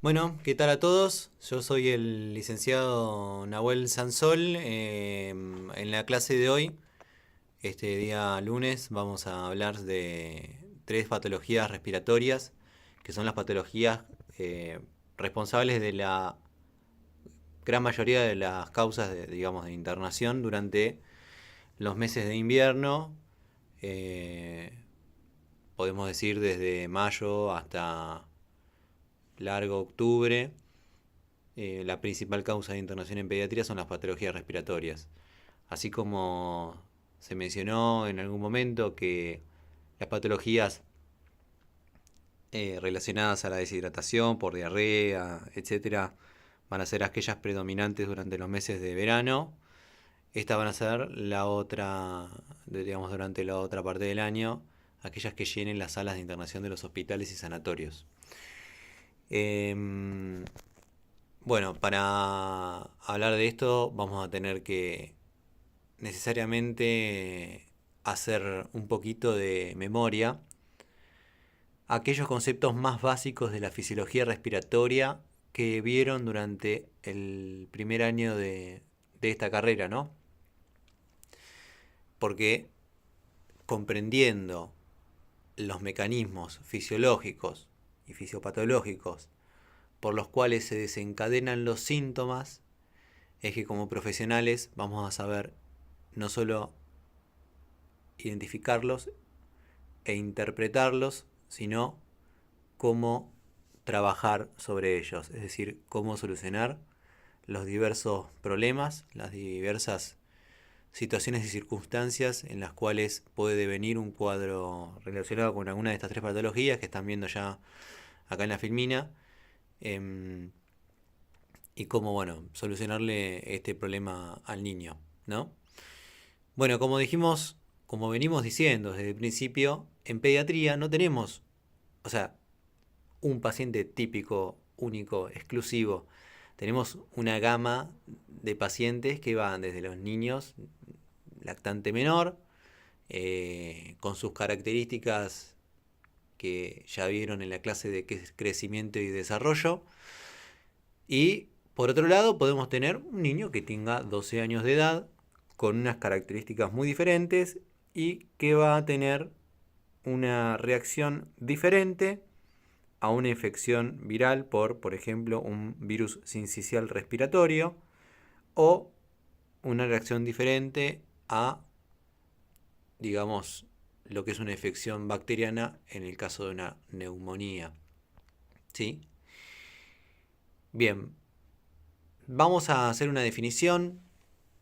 Bueno, ¿qué tal a todos? Yo soy el licenciado Nahuel Sansol. En la clase de hoy, este día lunes, vamos a hablar de tres patologías respiratorias, que son las patologías eh, responsables de la gran mayoría de las causas de internación durante los meses de invierno. eh, Podemos decir desde mayo hasta largo octubre. La principal causa de internación en pediatría son las patologías respiratorias. Así como se mencionó en algún momento que las patologías relacionadas a la deshidratación por diarrea, etcétera, van a ser aquellas predominantes durante los meses de verano. Estas van a ser la otra, digamos, durante la otra parte del año, aquellas que llenen las salas de internación de los hospitales y sanatorios. Em, Bueno, para hablar de esto vamos a tener que necesariamente hacer un poquito de memoria aquellos conceptos más básicos de la fisiología respiratoria que vieron durante el primer año de esta carrera, ¿no? Porque comprendiendo los mecanismos fisiológicos y fisiopatológicos por los cuales se desencadenan los síntomas, es que como profesionales vamos a saber no solo identificarlos e interpretarlos, sino cómo trabajar sobre ellos, es decir, cómo solucionar los diversos problemas, las diversas situaciones y circunstancias en las cuales puede venir un cuadro relacionado con alguna de estas tres patologías que están viendo ya acá en la filmina, eh, y cómo, bueno, solucionarle este problema al niño, ¿no? Bueno, como dijimos, como venimos diciendo desde el principio, en pediatría no tenemos, o sea, un paciente típico, único, exclusivo. Tenemos una gama de pacientes que van desde los niños, lactante menor, con sus características que ya vieron en la clase de crecimiento y desarrollo. Y por otro lado podemos tener un niño que tenga 12 años de edad, con unas características muy diferentes y que va a tener una reacción diferente a una infección viral por ejemplo, un virus sincicial respiratorio, o una reacción diferente a, digamos, lo que es una infección bacteriana en el caso de una neumonía. ¿Sí? Bien, vamos a hacer una definición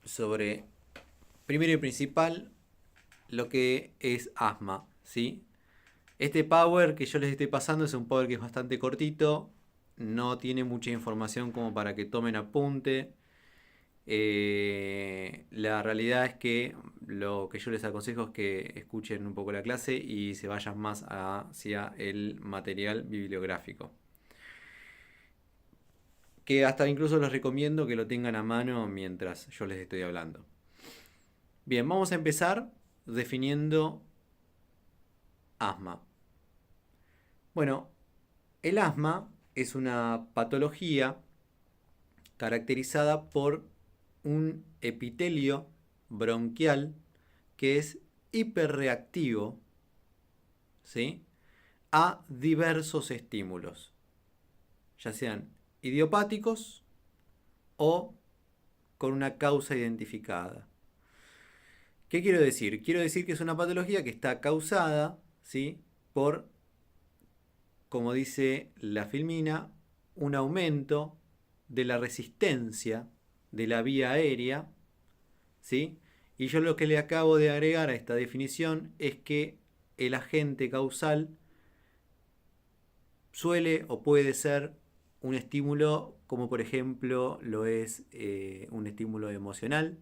sobre, primero y principal, lo que es asma. ¿Sí? Este power que yo les estoy pasando es un power que es bastante cortito, no tiene mucha información como para que tomen apunte. La realidad es que lo que yo les aconsejo es que escuchen un poco la clase y se vayan más hacia el material bibliográfico. Que hasta incluso les recomiendo que lo tengan a mano mientras yo les estoy hablando. Bien, vamos a empezar definiendo asma. Bueno, el asma es una patología caracterizada por un epitelio bronquial que es hiperreactivo, ¿sí?, a diversos estímulos, ya sean idiopáticos o con una causa identificada. ¿Qué quiero decir? Quiero decir que es una patología que está causada, ¿sí?, por, como dice la filmina, un aumento de la resistencia de la vía aérea, ¿sí? Y yo lo que le acabo de agregar a esta definición es que el agente causal suele o puede ser un estímulo como por ejemplo lo es un estímulo emocional,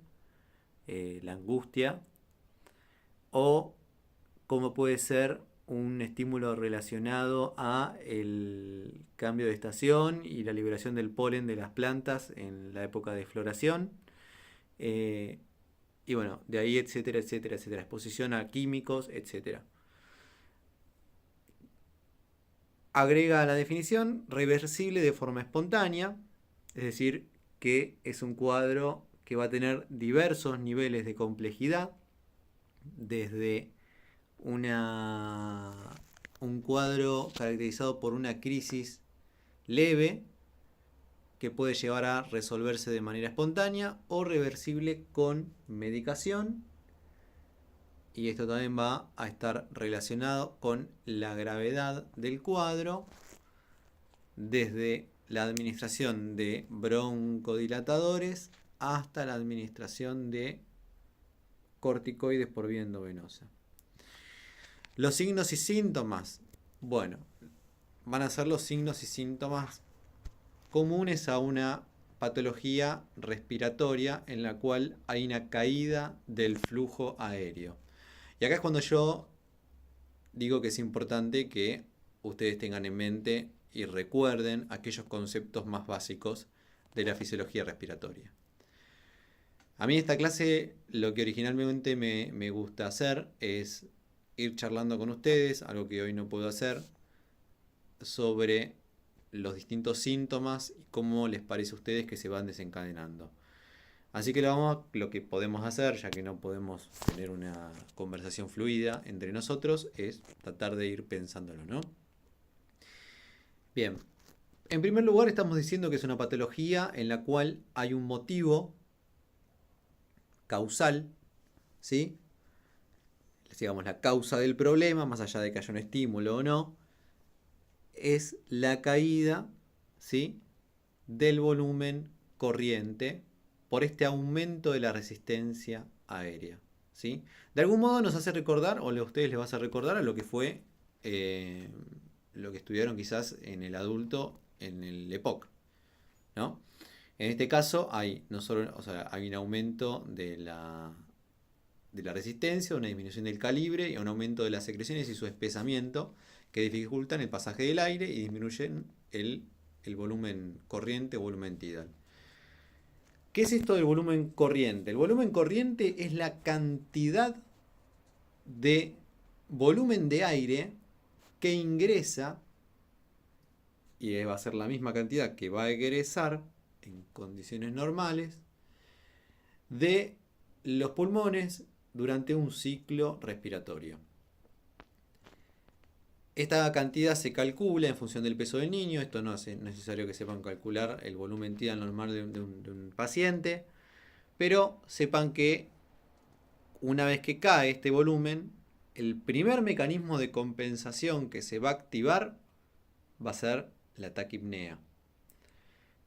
la angustia, o como puede ser un estímulo relacionado a el cambio de estación y la liberación del polen de las plantas en la época de floración. Eh, y bueno, de ahí etcétera, etcétera, etcétera. Exposición a químicos, etcétera. agrega a la definición reversible de forma espontánea, es decir, que es un cuadro que va a tener diversos niveles de complejidad, desde un cuadro caracterizado por una crisis leve, que puede llevar a resolverse de manera espontánea, o reversible con medicación, y esto también va a estar relacionado con la gravedad del cuadro, desde la administración de broncodilatadores hasta la administración de corticoides por vía endovenosa. Los signos y síntomas, bueno, van a ser los signos y síntomas comunes a una patología respiratoria en la cual hay una caída del flujo aéreo. Y acá es cuando yo digo que es importante que ustedes tengan en mente y recuerden aquellos conceptos más básicos de la fisiología respiratoria. A mí en esta clase lo que originalmente me gusta hacer es ir charlando con ustedes, algo que hoy no puedo hacer, sobre los distintos síntomas y cómo les parece a ustedes que se van desencadenando. Así que lo que podemos hacer, ya que no podemos tener una conversación fluida entre nosotros, es tratar de ir pensándolo, ¿no? Bien, en primer lugar estamos diciendo que es una patología en la cual hay un motivo causal, ¿sí? Digamos, la causa del problema, más allá de que haya un estímulo o no, es la caída, ¿sí?, del volumen corriente por este aumento de la resistencia aérea, ¿sí? De algún modo nos hace recordar, o a ustedes les va a hacer recordar, a lo que fue lo que estudiaron quizás en el adulto en el EPOC, ¿no? En este caso hay no solo, hay un aumento de la resistencia, una disminución del calibre y un aumento de las secreciones y su espesamiento, que dificultan el pasaje del aire y disminuyen el volumen corriente o volumen tidal. ¿Qué es esto del volumen corriente? El volumen corriente es la cantidad de volumen de aire que ingresa, y va a ser la misma cantidad que va a egresar en condiciones normales, de los pulmones durante un ciclo respiratorio. Esta cantidad se calcula en función del peso del niño. Esto no es necesario que sepan calcular el volumen tidal normal de un paciente, pero sepan que una vez que cae este volumen, el primer mecanismo de compensación que se va a activar va a ser la taquipnea,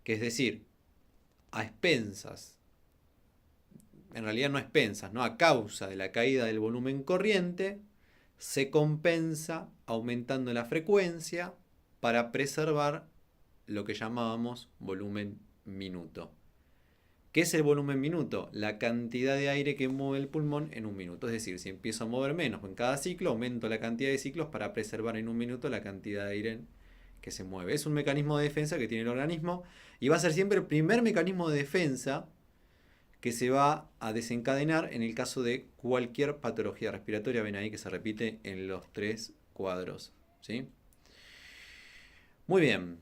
que es decir, a expensas, en realidad no a expensas, ¿no?, a causa de la caída del volumen corriente, se compensa aumentando la frecuencia para preservar lo que llamábamos volumen minuto. ¿Qué es el volumen minuto? La cantidad de aire que mueve el pulmón en un minuto. Es decir, si empiezo a mover menos en cada ciclo, aumento la cantidad de ciclos para preservar en un minuto la cantidad de aire que se mueve. Es un mecanismo de defensa que tiene el organismo y va a ser siempre el primer mecanismo de defensa que se va a desencadenar en el caso de cualquier patología respiratoria. Ven ahí que se repite en los tres cuadros, ¿sí? Muy bien.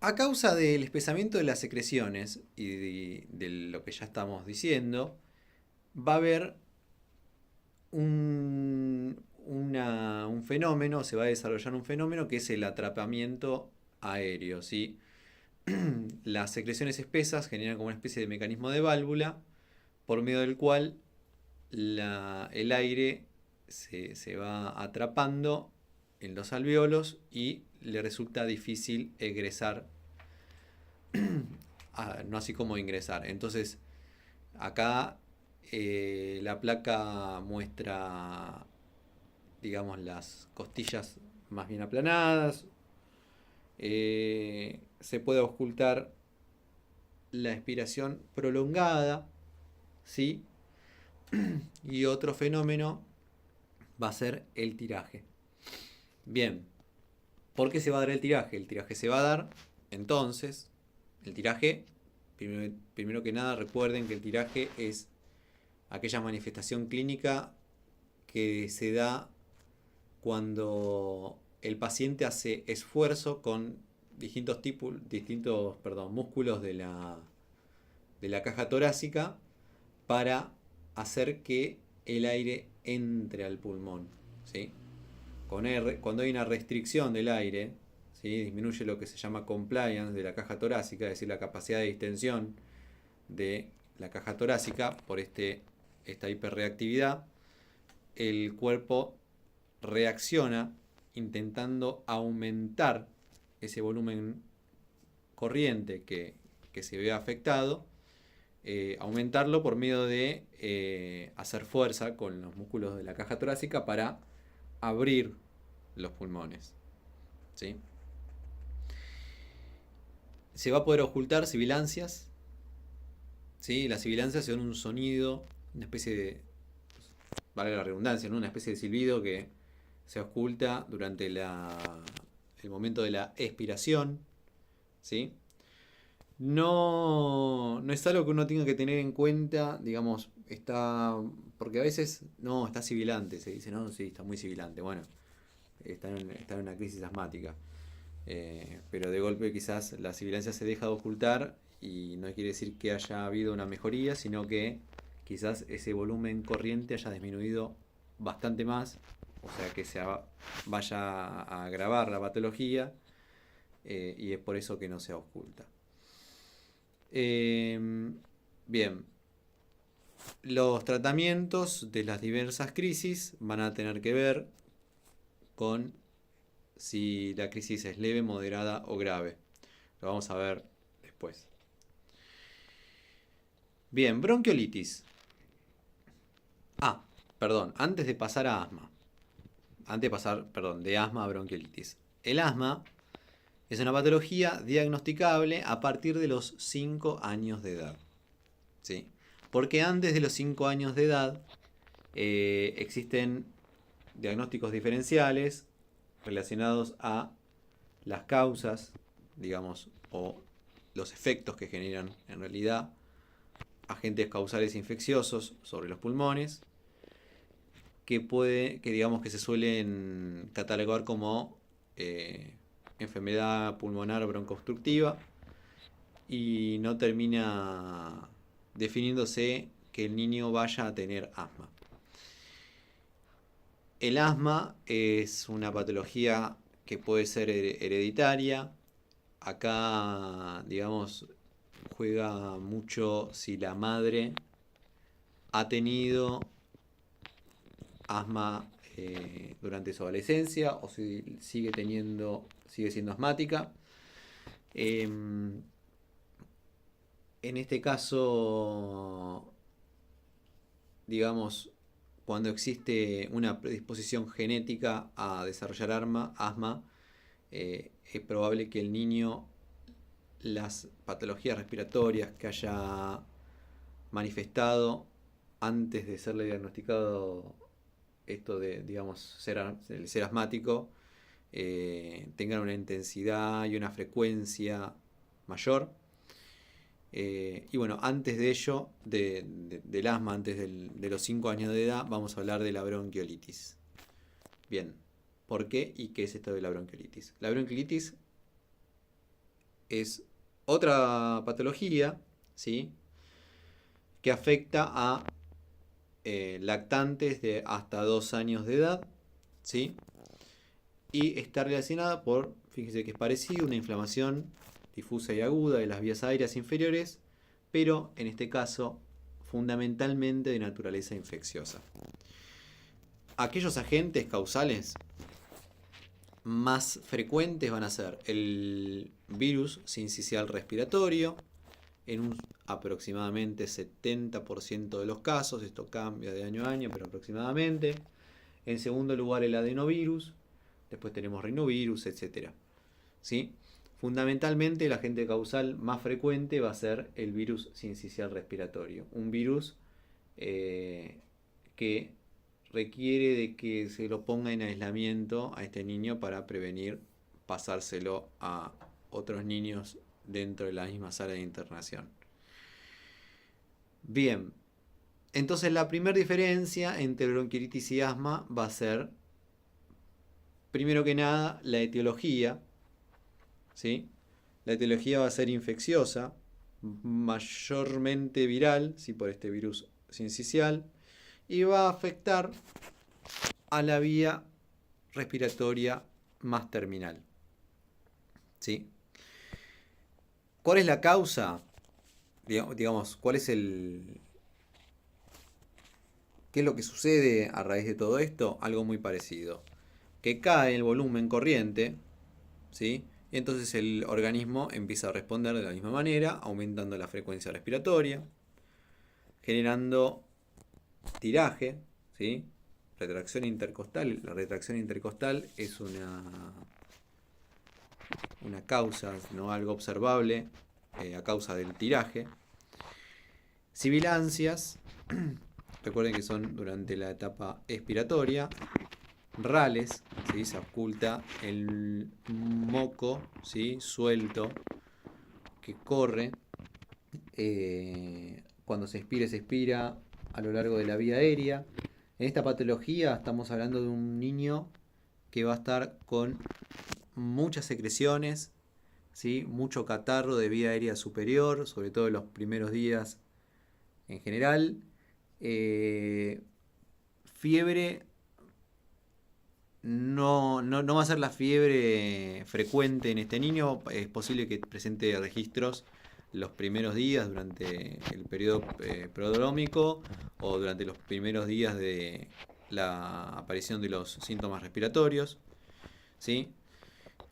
A causa del espesamiento de las secreciones y de lo que ya estamos diciendo, va a haber un fenómeno, se va a desarrollar un fenómeno que es el atrapamiento aéreo, ¿sí? Las secreciones espesas generan como una especie de mecanismo de válvula por medio del cual el aire se va atrapando en los alvéolos y le resulta difícil egresar, no así como ingresar. Entonces, acá la placa muestra, digamos, las costillas más bien aplanadas. Se puede ocultar la expiración prolongada, ¿sí? Y otro fenómeno va a ser el tiraje. Bien, ¿por qué se va a dar el tiraje? El tiraje se va a dar, entonces, el tiraje, primero que nada recuerden que el tiraje es aquella manifestación clínica que se da cuando el paciente hace esfuerzo con distintos músculos de la caja torácica para hacer que el aire entre al pulmón, ¿sí? Cuando hay una restricción del aire, ¿sí? Disminuye lo que se llama compliance de la caja torácica, es decir, la capacidad de distensión de la caja torácica por esta hiperreactividad. El cuerpo reacciona intentando aumentar ese volumen corriente que se ve afectado, aumentarlo por medio de hacer fuerza con los músculos de la caja torácica para abrir los pulmones, ¿sí? Se va a poder ocultar sibilancias, ¿sí? Las sibilancias son un sonido, una especie de, vale la redundancia, ¿no? Una especie de silbido que se oculta durante el momento de la expiración, ¿sí? No es algo que uno tenga que tener en cuenta, digamos, porque a veces, no, está sibilante, se dice, no, sí, está muy sibilante, bueno, está en una crisis asmática, pero de golpe quizás la sibilancia se deja de ocultar y no quiere decir que haya habido una mejoría, sino que quizás ese volumen corriente haya disminuido bastante más, o sea que vaya a agravar la patología, y es por eso que no se oculta. Bien, los tratamientos de las diversas crisis van a tener que ver con si la crisis es leve, moderada o grave. Lo vamos a ver después. Bien, bronquiolitis. Perdón, antes de pasar a asma. De asma a bronquiolitis. El asma es una patología diagnosticable a partir de los 5 años de edad, ¿sí? Porque antes de los 5 años de edad existen diagnósticos diferenciales relacionados a las causas, digamos, o los efectos que generan en realidad agentes causales infecciosos sobre los pulmones, que digamos que se suelen catalogar como enfermedad pulmonar broncoobstructiva, y no termina definiéndose que el niño vaya a tener asma. El asma es una patología que puede ser hereditaria. Acá, digamos, juega mucho si la madre ha tenido asma durante su adolescencia o si sigue siendo asmática. En este caso, digamos, cuando existe una predisposición genética a desarrollar asma, es probable que el niño, las patologías respiratorias que haya manifestado antes de serle diagnosticado esto de, digamos, el ser asmático, tengan una intensidad y una frecuencia mayor. Y bueno, antes de ello, del asma, antes de los 5 años de edad, vamos a hablar de la bronquiolitis. Bien, ¿por qué y qué es esto de la bronquiolitis? La bronquiolitis es otra patología, ¿sí?, que afecta a lactantes de hasta 2 años de edad, ¿sí?, y está relacionada fíjese que es parecido, una inflamación difusa y aguda de las vías aéreas inferiores, pero en este caso fundamentalmente de naturaleza infecciosa. Aquellos agentes causales más frecuentes van a ser el virus sincicial respiratorio, en un aproximadamente 70% de los casos, esto cambia de año a año, pero aproximadamente. En segundo lugar, el adenovirus, después tenemos rinovirus, etc. ¿Sí? Fundamentalmente, el agente causal más frecuente va a ser el virus sincicial respiratorio, un virus que requiere de que se lo ponga en aislamiento a este niño para prevenir pasárselo a otros niños dentro de la misma sala de internación. Bien, entonces la primera diferencia entre bronquiolitis y asma va a ser primero que nada, la etiología, ¿sí? La etiología va a ser infecciosa, mayormente viral, ¿sí? Por este virus sincicial, y va a afectar a la vía respiratoria más terminal, ¿sí? ¿Cuál es la causa? Digamos, ¿cuál es qué es lo que sucede a raíz de todo esto? Algo muy parecido. Que cae el volumen corriente, ¿sí? Y entonces el organismo empieza a responder de la misma manera, aumentando la frecuencia respiratoria, generando tiraje, ¿sí? Retracción intercostal. La retracción intercostal es una causa, ¿no? Algo observable a causa del tiraje. Sibilancias, recuerden que son durante la etapa expiratoria. Rales, ¿sí? Se oculta el moco, ¿sí? Suelto que corre. Cuando se expira a lo largo de la vía aérea. En esta patología estamos hablando de un niño que va a estar con muchas secreciones, ¿sí? Mucho catarro de vía aérea superior, sobre todo en los primeros días en general. Fiebre no va a ser la fiebre frecuente en este niño. Es posible que presente registros los primeros días durante el periodo prodrómico o durante los primeros días de la aparición de los síntomas respiratorios, ¿sí?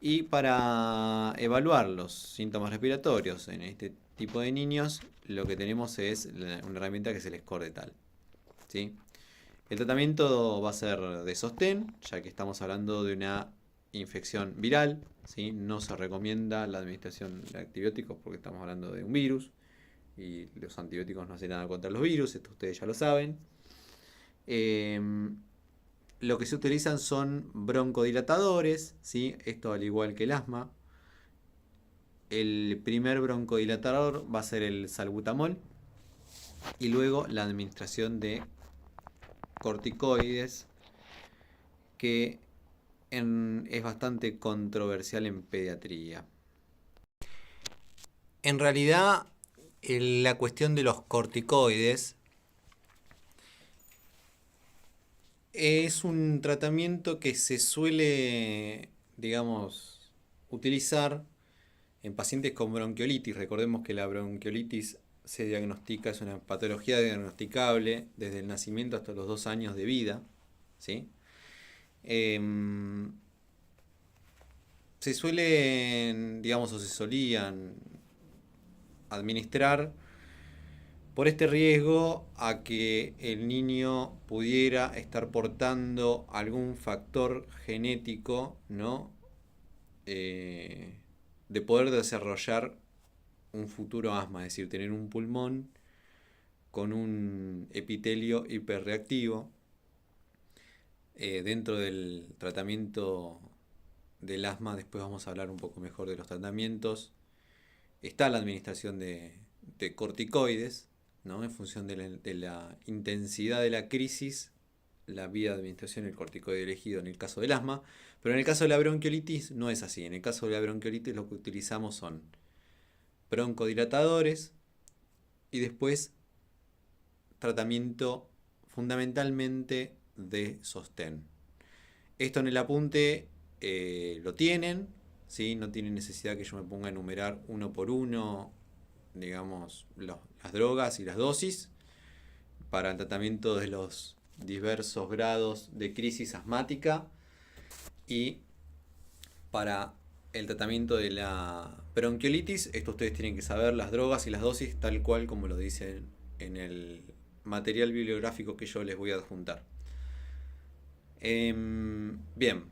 Y para evaluar los síntomas respiratorios en este tipo de niños, lo que tenemos es una herramienta que es el score de Tal, ¿sí? El tratamiento va a ser de sostén, ya que estamos hablando de una infección viral, ¿sí? No se recomienda la administración de antibióticos porque estamos hablando de un virus y los antibióticos no hacen nada contra los virus, esto ustedes ya lo saben. Lo que se utilizan son broncodilatadores, ¿sí? Esto al igual que el asma. El primer broncodilatador va a ser el salbutamol y luego la administración de corticoides, que es bastante controversial en pediatría. En realidad, la cuestión de los corticoides es un tratamiento que se suele, digamos, utilizar en pacientes con bronquiolitis. Recordemos que la bronquiolitis se diagnostica, es una patología diagnosticable desde el nacimiento hasta los 2 años de vida, ¿sí? Se suelen, digamos, o se solían administrar por este riesgo a que el niño pudiera estar portando algún factor genético, ¿no? De poder desarrollar un futuro asma, es decir, tener un pulmón con un epitelio hiperreactivo. Dentro del tratamiento del asma, después vamos a hablar un poco mejor de los tratamientos, está la administración de corticoides, ¿no? En función de la intensidad de la crisis, la vía de administración del corticoide elegido en el caso del asma, pero en el caso de la bronquiolitis no es así. En el caso de la bronquiolitis lo que utilizamos son broncodilatadores y después tratamiento fundamentalmente de sostén. Esto en el apunte lo tienen, ¿sí? No tienen necesidad que yo me ponga a enumerar uno por uno, digamos, las drogas y las dosis para el tratamiento de los diversos grados de crisis asmática y para el tratamiento de la bronquiolitis. Esto ustedes tienen que saber las drogas y las dosis tal cual como lo dicen en el material bibliográfico que yo les voy a adjuntar. Bien.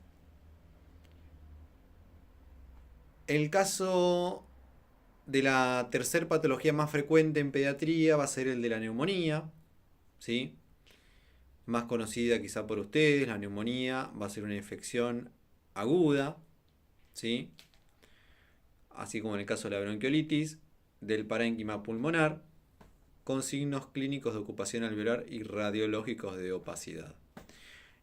El caso de la tercer patología más frecuente en pediatría va a ser el de la neumonía, ¿sí? Más conocida quizá por ustedes. La neumonía va a ser una infección aguda, ¿sí? Así como en el caso de la bronquiolitis, del parénquima pulmonar, con signos clínicos de ocupación alveolar y radiológicos de opacidad.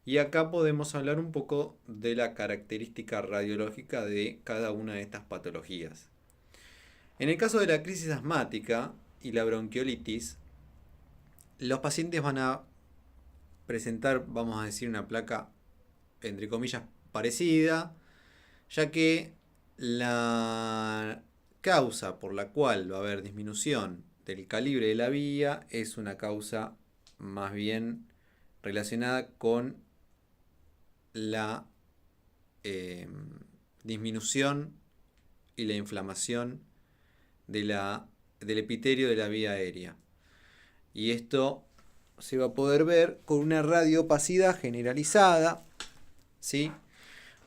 Y acá podemos hablar un poco de la característica radiológica de cada una de estas patologías. En el caso de la crisis asmática y la bronquiolitis, los pacientes van a presentar, vamos a decir, una placa entre comillas parecida, ya que la causa por la cual va a haber disminución del calibre de la vía es una causa más bien relacionada con la disminución y la inflamación del epitelio de la vía aérea. Y esto se va a poder ver con una radiopacidad generalizada, ¿sí?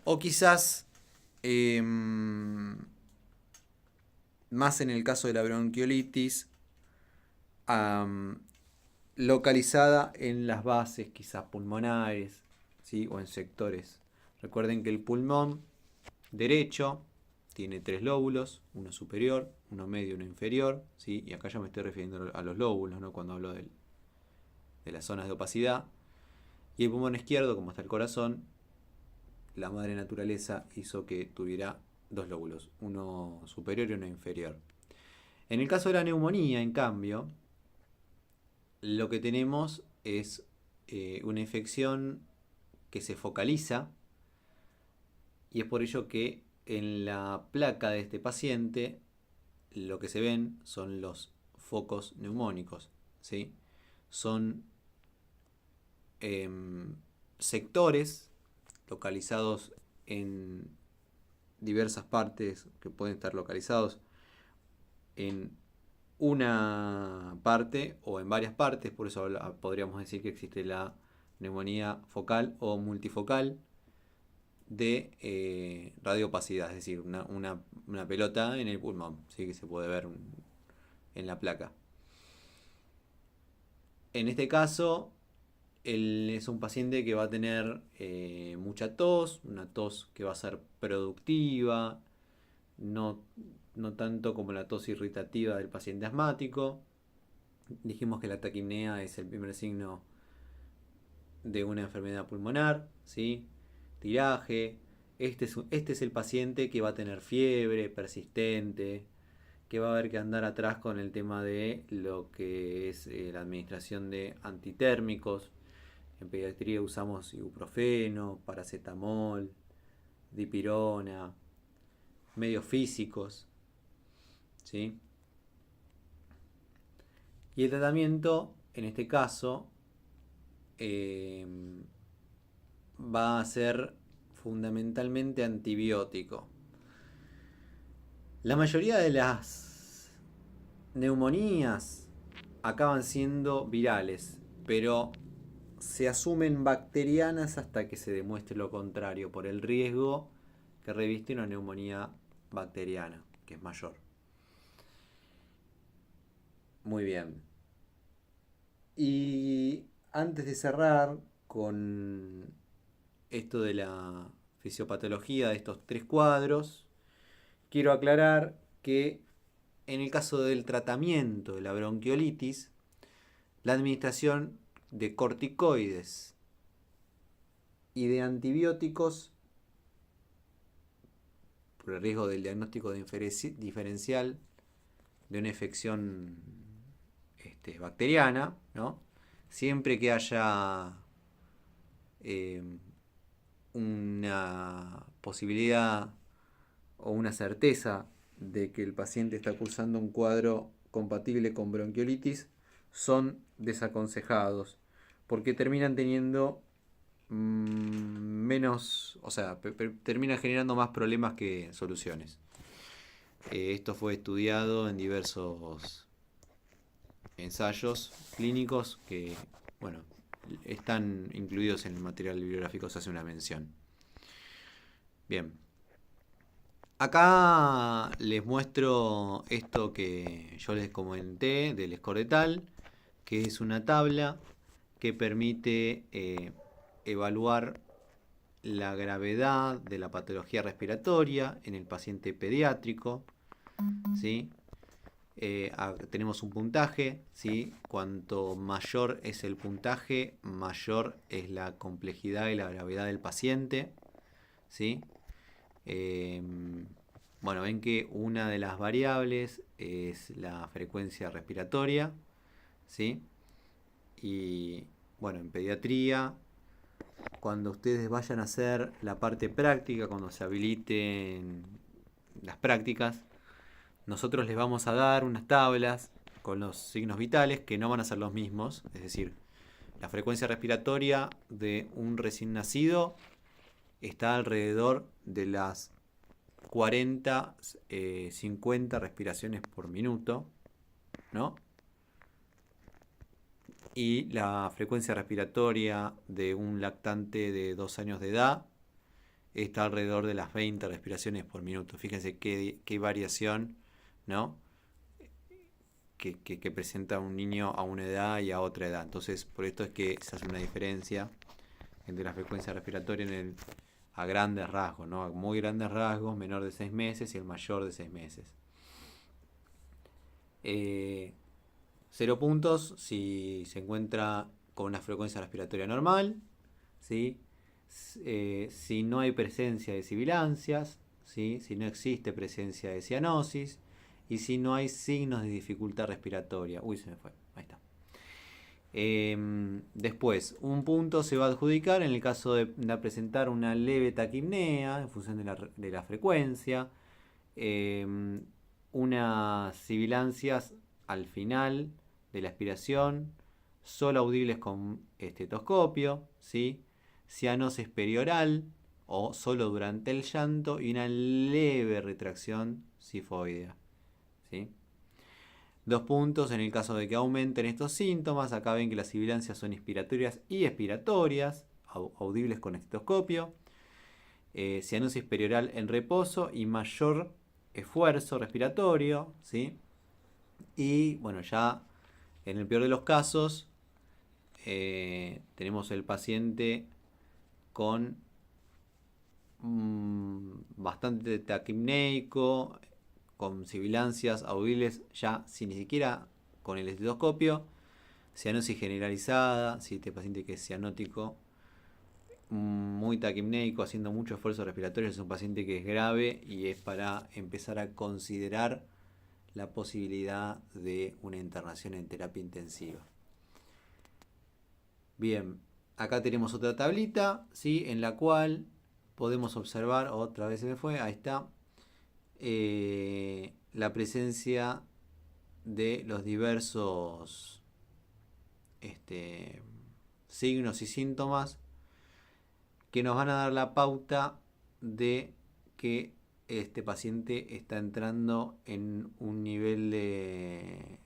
O quizás más en el caso de la bronquiolitis, localizada en las bases quizás pulmonares, ¿sí? O en sectores. Recuerden que el pulmón derecho tiene 3 lóbulos, uno superior, uno medio y uno inferior, ¿sí? Y acá ya me estoy refiriendo a los lóbulos, ¿no? Cuando hablo de las zonas de opacidad. Y el pulmón izquierdo, como está el corazón, la madre naturaleza hizo que tuviera 2 lóbulos, uno superior y uno inferior. En el caso de la neumonía, en cambio, lo que tenemos es una infección que se focaliza, y es por ello que en la placa de este paciente lo que se ven son los focos neumónicos, ¿sí? Son sectores localizados en diversas partes, que pueden estar localizados en una parte o en varias partes, por eso podríamos decir que existe la neumonía focal o multifocal de radiopacidad, es decir, una pelota en el pulmón, ¿sí? Que se puede ver en la placa. En este caso, él es un paciente que va a tener mucha tos, una tos que va a ser productiva, no tanto como la tos irritativa del paciente asmático. Dijimos que la taquipnea es el primer signo de una enfermedad pulmonar, ¿sí? Tiraje. Este es el paciente que va a tener fiebre persistente, que va a haber que andar atrás con el tema de lo que es la administración de antitérmicos. En pediatría usamos ibuprofeno, paracetamol, dipirona, medios físicos, ¿sí? Y el tratamiento, en este caso, va a ser fundamentalmente antibiótico. La mayoría de las neumonías acaban siendo virales, pero se asumen bacterianas hasta que se demuestre lo contrario, por el riesgo que reviste una neumonía bacteriana, que es mayor. Muy bien. Y antes de cerrar con esto de la fisiopatología de estos 3 cuadros, quiero aclarar que en el caso del tratamiento de la bronquiolitis, la administración de corticoides y de antibióticos por el riesgo del diagnóstico diferencial de una infección bacteriana, ¿no? Siempre que haya una posibilidad o una certeza de que el paciente está cursando un cuadro compatible con bronquiolitis, son desaconsejados, porque terminan teniendo menos, o sea, terminan generando más problemas que soluciones. Esto fue estudiado en diversos ensayos clínicos que, bueno, están incluidos en el material bibliográfico, se hace una mención. Bien. Acá les muestro esto que yo les comenté del Escordetal, que es una tabla que permite evaluar la gravedad de la patología respiratoria en el paciente pediátrico, ¿sí? Tenemos un puntaje, ¿sí? Cuanto mayor es el puntaje, mayor es la complejidad y la gravedad del paciente, ¿sí? Bueno, ven que una de las variables es la frecuencia respiratoria, ¿sí? Y bueno, en pediatría, cuando ustedes vayan a hacer la parte práctica, cuando se habiliten las prácticas, nosotros les vamos a dar unas tablas con los signos vitales que no van a ser los mismos. Es decir, la frecuencia respiratoria de un recién nacido está alrededor de las 40, 50 respiraciones por minuto, ¿no? Y la frecuencia respiratoria de un lactante de 2 años de edad está alrededor de las 20 respiraciones por minuto. Fíjense qué variación, ¿no? Que presenta un niño a una edad y a otra edad. Entonces, por esto es que se hace una diferencia entre la frecuencia respiratoria a grandes rasgos, ¿no? A muy grandes rasgos, menor de 6 meses y el mayor de 6 meses. 0 puntos si se encuentra con una frecuencia respiratoria normal, ¿sí? Si no hay presencia de sibilancias, ¿sí? Si no existe presencia de cianosis y si no hay signos de dificultad respiratoria. Uy, se me fue. Ahí está. Después, un punto se va a adjudicar en el caso de presentar una leve taquipnea en función de la frecuencia. Unas sibilancias al final de la aspiración, solo audibles con estetoscopio, ¿sí? Cianosis perioral o solo durante el llanto y una leve retracción sifoidea, ¿sí? 2 puntos en el caso de que aumenten estos síntomas. Acá ven que las sibilancias son inspiratorias y expiratorias, audibles con estetoscopio. Cianosis perioral en reposo y mayor esfuerzo respiratorio, ¿sí? Y bueno, ya en el peor de los casos, tenemos el paciente con bastante taquipneico, con sibilancias audibles ya sin ni siquiera con el estetoscopio, cianosis generalizada, si este paciente que es cianótico, muy taquipneico, haciendo mucho esfuerzo respiratorio, es un paciente que es grave y es para empezar a considerar la posibilidad de una internación en terapia intensiva. Bien, acá tenemos otra tablita, ¿sí? En la cual podemos observar, otra vez se me fue, ahí está, la presencia de los diversos signos y síntomas que nos van a dar la pauta de que este paciente está entrando en un nivel de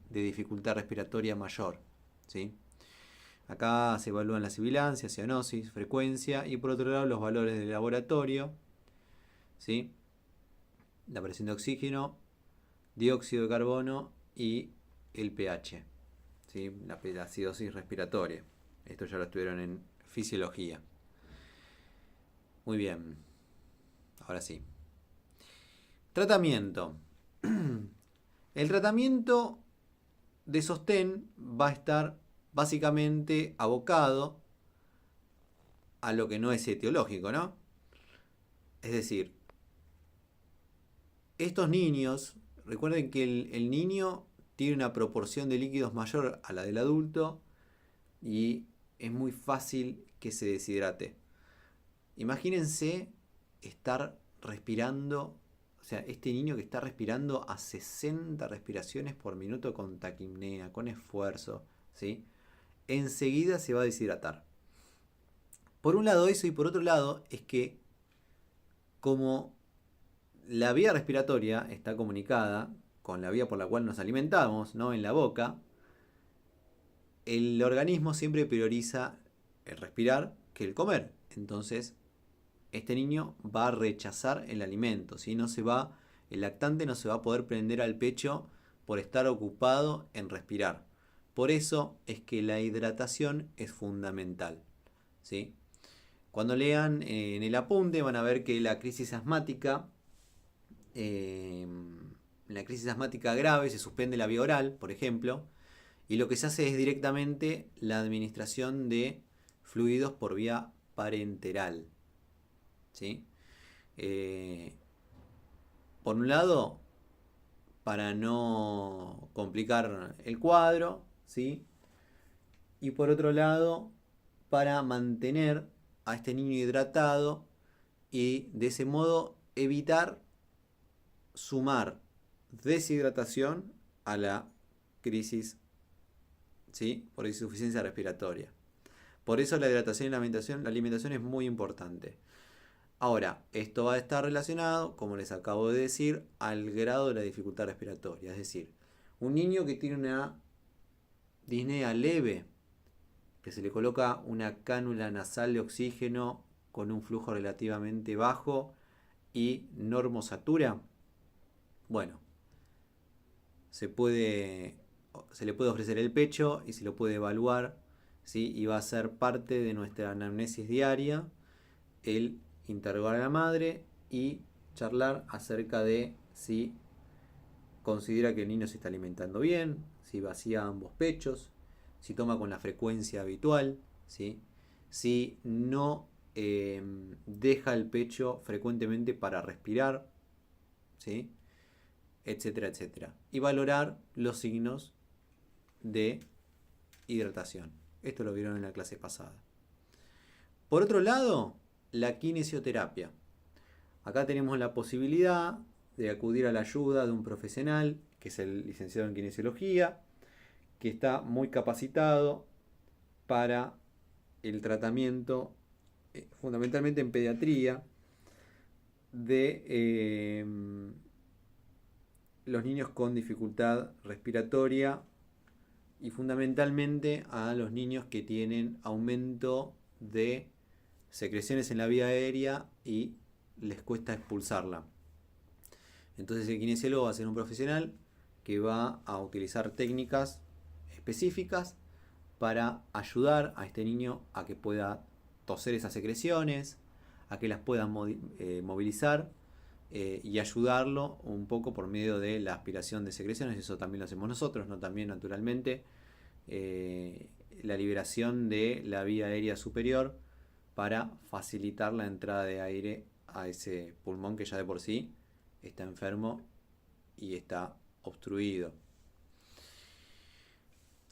dificultad respiratoria mayor, ¿sí? Acá se evalúan la sibilancia, cianosis, frecuencia y por otro lado los valores del laboratorio, ¿sí? La presión de oxígeno, dióxido de carbono y el pH, ¿sí? La acidosis respiratoria. Esto ya lo estuvieron en fisiología. Muy bien. Ahora sí. Tratamiento. El tratamiento de sostén va a estar básicamente abocado a lo que no es etiológico, ¿no? Es decir, estos niños, recuerden que el niño tiene una proporción de líquidos mayor a la del adulto y es muy fácil que se deshidrate. Imagínense estar respirando, o sea, este niño que está respirando a 60 respiraciones por minuto con taquipnea, con esfuerzo, ¿sí? Enseguida se va a deshidratar. Por un lado eso y por otro lado es que como la vía respiratoria está comunicada con la vía por la cual nos alimentamos, ¿no? En la boca, el organismo siempre prioriza el respirar que el comer. Entonces, este niño va a rechazar el alimento, ¿sí? El lactante no se va a poder prender al pecho por estar ocupado en respirar. Por eso es que la hidratación es fundamental, ¿sí? Cuando lean en el apunte van a ver que la crisis asmática en la crisis asmática grave se suspende la vía oral, por ejemplo, y lo que se hace es directamente la administración de fluidos por vía parenteral. ¿Sí? Por un lado, para no complicar el cuadro, ¿sí? Y por otro lado, para mantener a este niño hidratado y de ese modo evitar sumar deshidratación a la crisis, ¿sí? Por insuficiencia respiratoria. Por eso la hidratación y la alimentación es muy importante. Ahora, esto va a estar relacionado, como les acabo de decir, al grado de la dificultad respiratoria. Es decir, un niño que tiene una disnea leve, que se le coloca una cánula nasal de oxígeno con un flujo relativamente bajo y normosatura, bueno, se le puede ofrecer el pecho y se lo puede evaluar, ¿sí? Y va a ser parte de nuestra anamnesis diaria el interrogar a la madre y charlar acerca de si considera que el niño se está alimentando bien, si vacía ambos pechos, si toma con la frecuencia habitual, ¿sí? Si no deja el pecho frecuentemente para respirar, ¿sí? Etcétera, etcétera. Y valorar los signos de hidratación. Esto lo vieron en la clase pasada. Por otro lado, la kinesioterapia. Acá tenemos la posibilidad de acudir a la ayuda de un profesional, que es el licenciado en kinesiología, que está muy capacitado para el tratamiento, fundamentalmente en pediatría, de los niños con dificultad respiratoria y fundamentalmente a los niños que tienen aumento de secreciones en la vía aérea y les cuesta expulsarla. Entonces el kinesiólogo va a ser un profesional que va a utilizar técnicas específicas para ayudar a este niño a que pueda toser esas secreciones, a que las pueda movilizar y ayudarlo un poco por medio de la aspiración de secreciones. Eso también lo hacemos nosotros, ¿no? También naturalmente la liberación de la vía aérea superior para facilitar la entrada de aire a ese pulmón que ya de por sí está enfermo y está obstruido.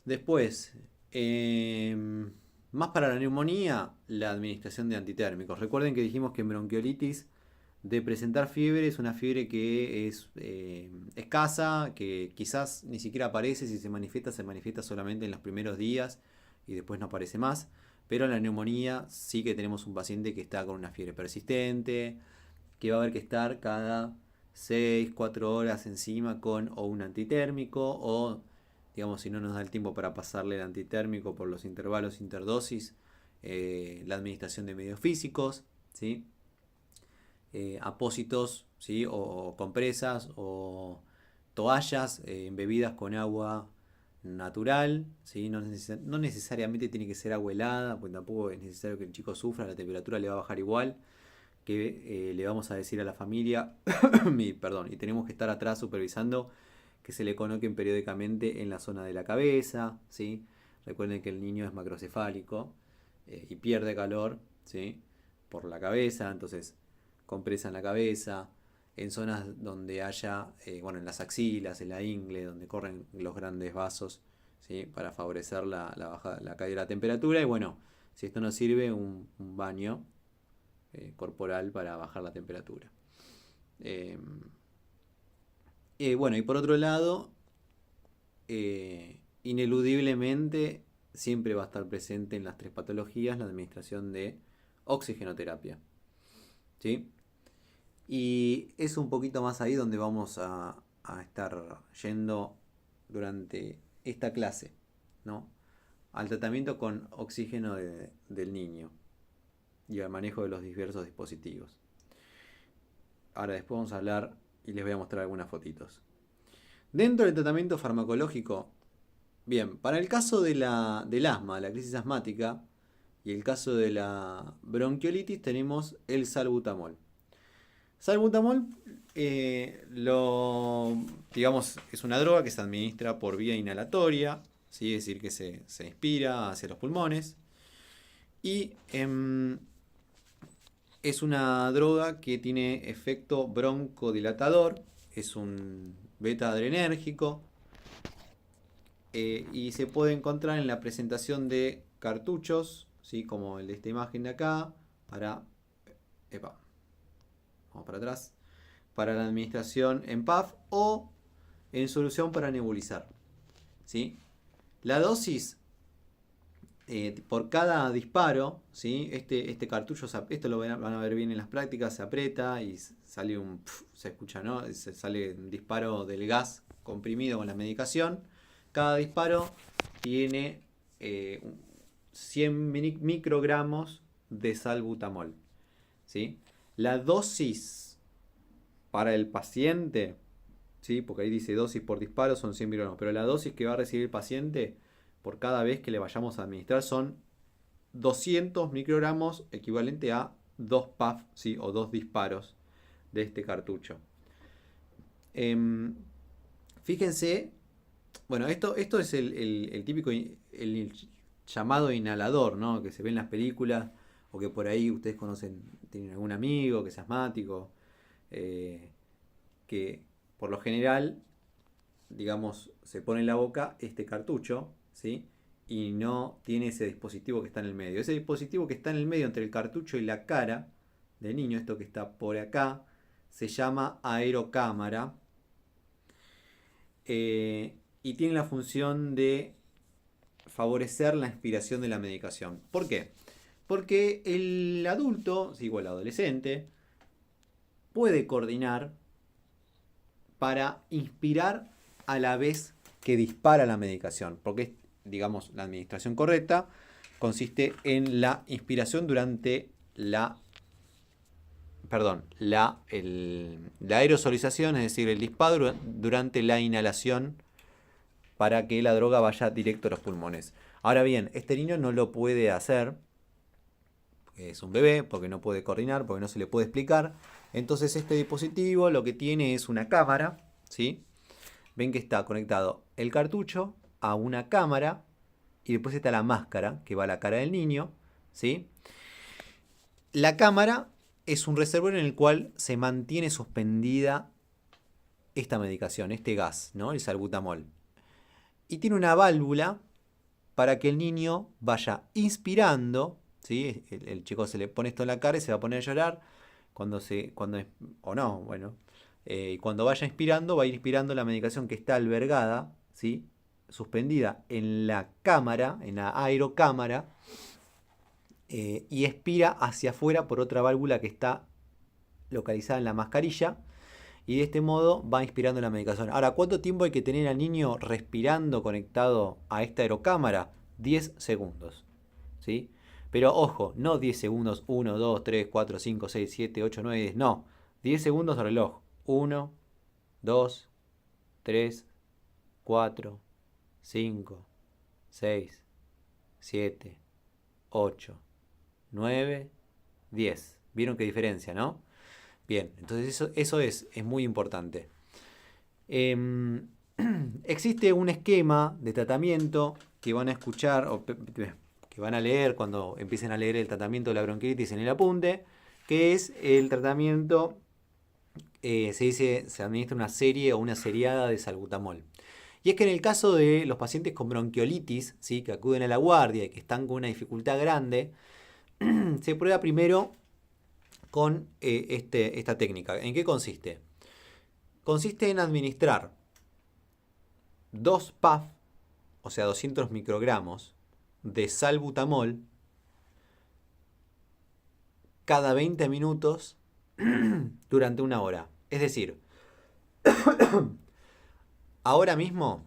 Después, más para la neumonía, la administración de antitérmicos. Recuerden que dijimos que en bronquiolitis, de presentar fiebre, es una fiebre que es escasa, que quizás ni siquiera aparece. Si se manifiesta solamente en los primeros días y después no aparece más. Pero en la neumonía sí que tenemos un paciente que está con una fiebre persistente, que va a haber que estar cada 6-4 horas encima con o un antitérmico o, digamos, si no nos da el tiempo para pasarle el antitérmico por los intervalos interdosis, la administración de medios físicos, ¿sí? Apósitos, ¿sí? O compresas o toallas embebidas con agua natural, ¿sí? No necesariamente tiene que ser agua helada, pues tampoco es necesario que el chico sufra, la temperatura le va a bajar igual, que le vamos a decir a la familia, y tenemos que estar atrás supervisando que se le coloquen periódicamente en la zona de la cabeza, ¿sí? Recuerden que el niño es macrocefálico y pierde calor, ¿sí? Por la cabeza, entonces compresa en la cabeza, en zonas donde haya, en las axilas, en la ingle, donde corren los grandes vasos, ¿sí? Para favorecer la caída de la temperatura. Y bueno, si esto no sirve, un baño corporal para bajar la temperatura. Y por otro lado, ineludiblemente siempre va a estar presente en las tres patologías la administración de oxigenoterapia, ¿sí? Y es un poquito más ahí donde vamos a estar yendo durante esta clase, ¿no? Al tratamiento con oxígeno del niño y al manejo de los diversos dispositivos. Ahora después vamos a hablar y les voy a mostrar algunas fotitos. Dentro del tratamiento farmacológico, bien, para el caso del asma, la crisis asmática, y el caso de la bronquiolitis tenemos el salbutamol. Salbutamol, digamos, es una droga que se administra por vía inhalatoria, ¿sí? Es decir, que se inspira hacia los pulmones. Y es una droga que tiene efecto broncodilatador, es un beta adrenérgico, y se puede encontrar en la presentación de cartuchos, ¿sí? Como el de esta imagen de acá, para, epa, vamos para atrás, para la administración en PAF o en solución para nebulizar, ¿sí? La dosis por cada disparo, ¿sí? Este cartucho, esto lo van a ver bien en las prácticas, se aprieta y sale se escucha, ¿no? Se sale un disparo del gas comprimido con la medicación. Cada disparo tiene 100 microgramos de salbutamol, ¿sí? La dosis para el paciente, ¿sí? Porque ahí dice dosis por disparo son 100 microgramos, pero la dosis que va a recibir el paciente por cada vez que le vayamos a administrar son 200 microgramos, equivalente a 2 puff, ¿sí? O 2 disparos de este cartucho. Fíjense, bueno, esto es el típico, el llamado inhalador, ¿no? Que se ve en las películas, o que por ahí ustedes conocen, tienen algún amigo que es asmático, que por lo general, digamos, se pone en la boca este cartucho, ¿sí? Y no tiene ese dispositivo que está en el medio. Ese dispositivo que está en el medio entre el cartucho y la cara del niño, esto que está por acá, se llama aerocámara, y tiene la función de favorecer la inspiración de la medicación. ¿Por qué? Porque el adulto, o el adolescente, puede coordinar para inspirar a la vez que dispara la medicación. Porque, digamos, la administración correcta consiste en la inspiración durante la aerosolización, es decir, el disparo durante la inhalación para que la droga vaya directo a los pulmones. Ahora bien, este niño no lo puede hacer, es un bebé, porque no puede coordinar, porque no se le puede explicar. Entonces este dispositivo lo que tiene es una cámara, ¿sí? Ven que está conectado el cartucho a una cámara y después está la máscara que va a la cara del niño, ¿sí? La cámara es un reservorio en el cual se mantiene suspendida esta medicación, este gas, ¿no? El salbutamol. Y tiene una válvula para que el niño vaya inspirando, ¿sí? El chico se le pone esto en la cara y se va a poner a llorar o no, bueno. Cuando vaya inspirando, va a ir inspirando la medicación que está albergada, ¿sí? Suspendida en la cámara, en la aerocámara, y expira hacia afuera por otra válvula que está localizada en la mascarilla, y de este modo va inspirando la medicación. Ahora, ¿cuánto tiempo hay que tener al niño respirando conectado a esta aerocámara? 10 segundos, ¿sí? Pero ojo, no 10 segundos, 1, 2, 3, 4, 5, 6, 7, 8, 9, 10, no. 10 segundos de reloj. 1, 2, 3, 4, 5, 6, 7, 8, 9, 10. ¿Vieron qué diferencia, no? Bien, entonces eso es muy importante. Existe un esquema de tratamiento que van a escuchar o que van a leer cuando empiecen a leer el tratamiento de la bronquitis en el apunte, que es el tratamiento, se administra una serie o una seriada de salbutamol. Y es que en el caso de los pacientes con bronquiolitis, ¿sí? Que acuden a la guardia y que están con una dificultad grande, se prueba primero con esta técnica. ¿En qué consiste? Consiste en administrar 2 puff, o sea 200 microgramos de salbutamol cada 20 minutos durante una hora. Es decir, ahora mismo,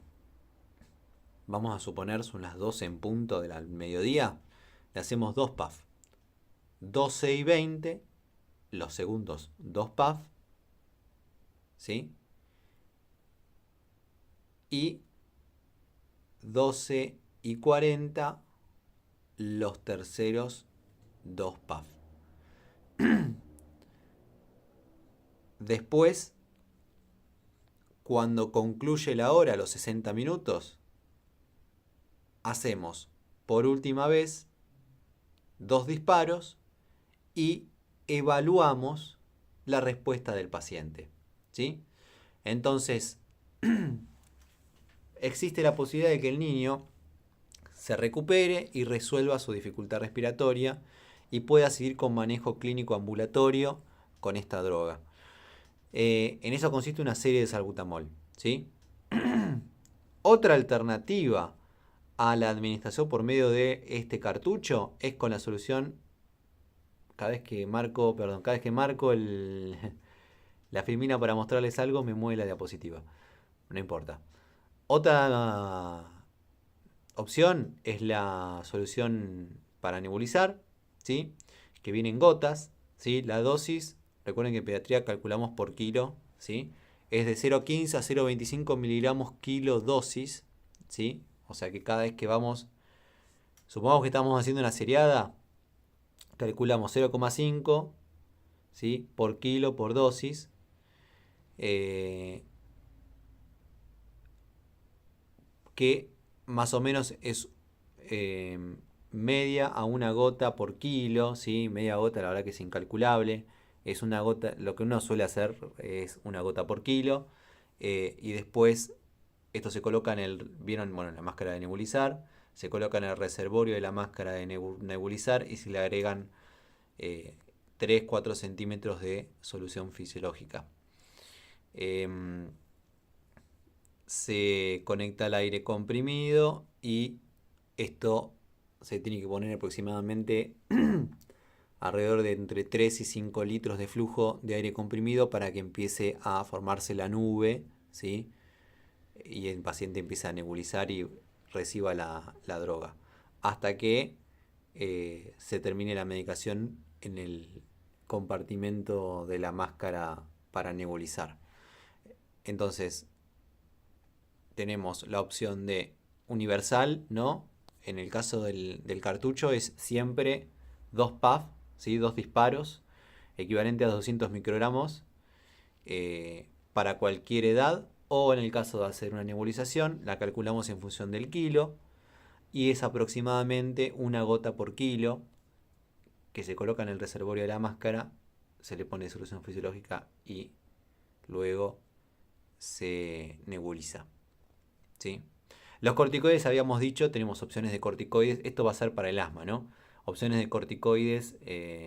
vamos a suponer son las 12 en punto del mediodía, le hacemos 2 puff. 12 y 20, los segundos 2 puff, ¿sí? Y 12 y 40, los terceros 2 puff. Después, cuando concluye la hora, los 60 minutos, hacemos por última vez 2 disparos y evaluamos la respuesta del paciente, ¿sí? Entonces, existe la posibilidad de que el niño se recupere y resuelva su dificultad respiratoria y pueda seguir con manejo clínico ambulatorio con esta droga. En eso consiste una serie de salbutamol, ¿sí? Otra alternativa a la administración por medio de este cartucho es con la solución, cada vez que marco la filmina para mostrarles algo, me mueve la diapositiva. No importa. Otra opción es la solución para nebulizar, ¿sí? Que viene en gotas, ¿sí? La dosis, recuerden que en pediatría calculamos por kilo, ¿sí? Es de 0,15 a 0,25 miligramos kilo dosis, ¿sí? O sea que cada vez que vamos, supongamos que estamos haciendo una seriada, calculamos 0,5, ¿sí? Por kilo por dosis. Que más o menos es media a una gota por kilo, ¿sí? Media gota, la verdad que es incalculable. Es una gota, lo que uno suele hacer es una gota por kilo. Y después esto se coloca en el, ¿vieron? Bueno, en la máscara de nebulizar. Se coloca en el reservorio de la máscara de nebulizar y se le agregan 3-4 centímetros de solución fisiológica. Se conecta al aire comprimido y esto se tiene que poner aproximadamente alrededor de entre 3 y 5 litros de flujo de aire comprimido para que empiece a formarse la nube, ¿sí? Y el paciente empieza a nebulizar y reciba la droga. Hasta que se termine la medicación en el compartimento de la máscara para nebulizar. Entonces, tenemos la opción de universal, ¿no? En el caso del cartucho es siempre 2 puff, ¿sí? 2 disparos, equivalente a 200 microgramos para cualquier edad, o en el caso de hacer una nebulización, la calculamos en función del kilo, y es aproximadamente una gota por kilo que se coloca en el reservorio de la máscara, se le pone solución fisiológica y luego se nebuliza, ¿sí? Los corticoides, habíamos dicho, tenemos opciones de corticoides. Esto va a ser para el asma, ¿no? Opciones de corticoides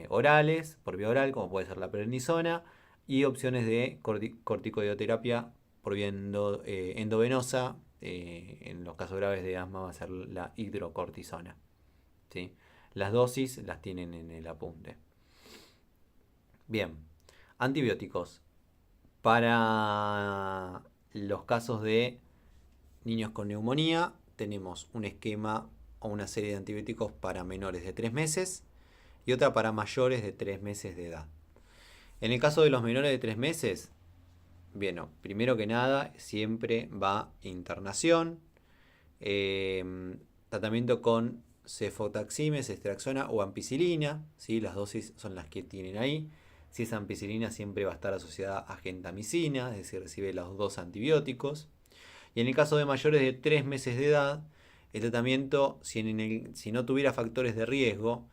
orales, por vía oral, como puede ser la prednisona, y opciones de corticoidoterapia por vía endovenosa. En los casos graves de asma va a ser la hidrocortisona, ¿sí? Las dosis las tienen en el apunte. Bien, antibióticos. Para los casos de niños con neumonía, tenemos un esquema o una serie de antibióticos para menores de 3 meses y otra para mayores de 3 meses de edad. En el caso de los menores de 3 meses, bien, primero que nada, siempre va internación, tratamiento con cefotaxime, ceftriaxona o ampicilina, ¿sí? Las dosis son las que tienen ahí. Si es ampicilina, siempre va a estar asociada a gentamicina, es decir, recibe los 2 antibióticos. Y en el caso de mayores de 3 meses de edad, el tratamiento, si no tuviera factores de riesgo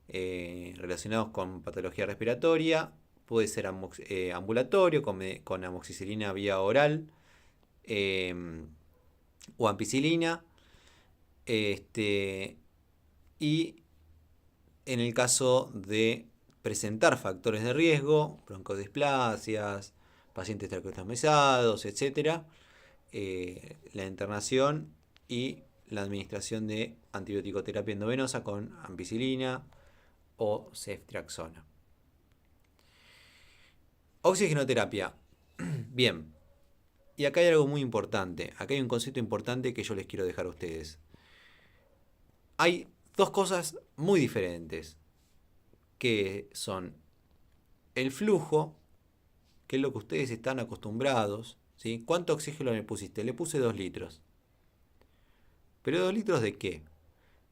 relacionados con patología respiratoria, puede ser ambulatorio, con amoxicilina vía oral o ampicilina. Y en el caso de presentar factores de riesgo, broncodisplasias, pacientes traqueostomizados, etc., la internación y la administración de antibiótico-terapia endovenosa con ampicilina o ceftriaxona. Oxigenoterapia. Bien. Y acá hay algo muy importante. Acá hay un concepto importante que yo les quiero dejar a ustedes. Hay 2 cosas muy diferentes, que son el flujo, que es lo que ustedes están acostumbrados, ¿sí? ¿Cuánto oxígeno le pusiste? Le puse 2 litros. ¿Pero 2 litros de qué?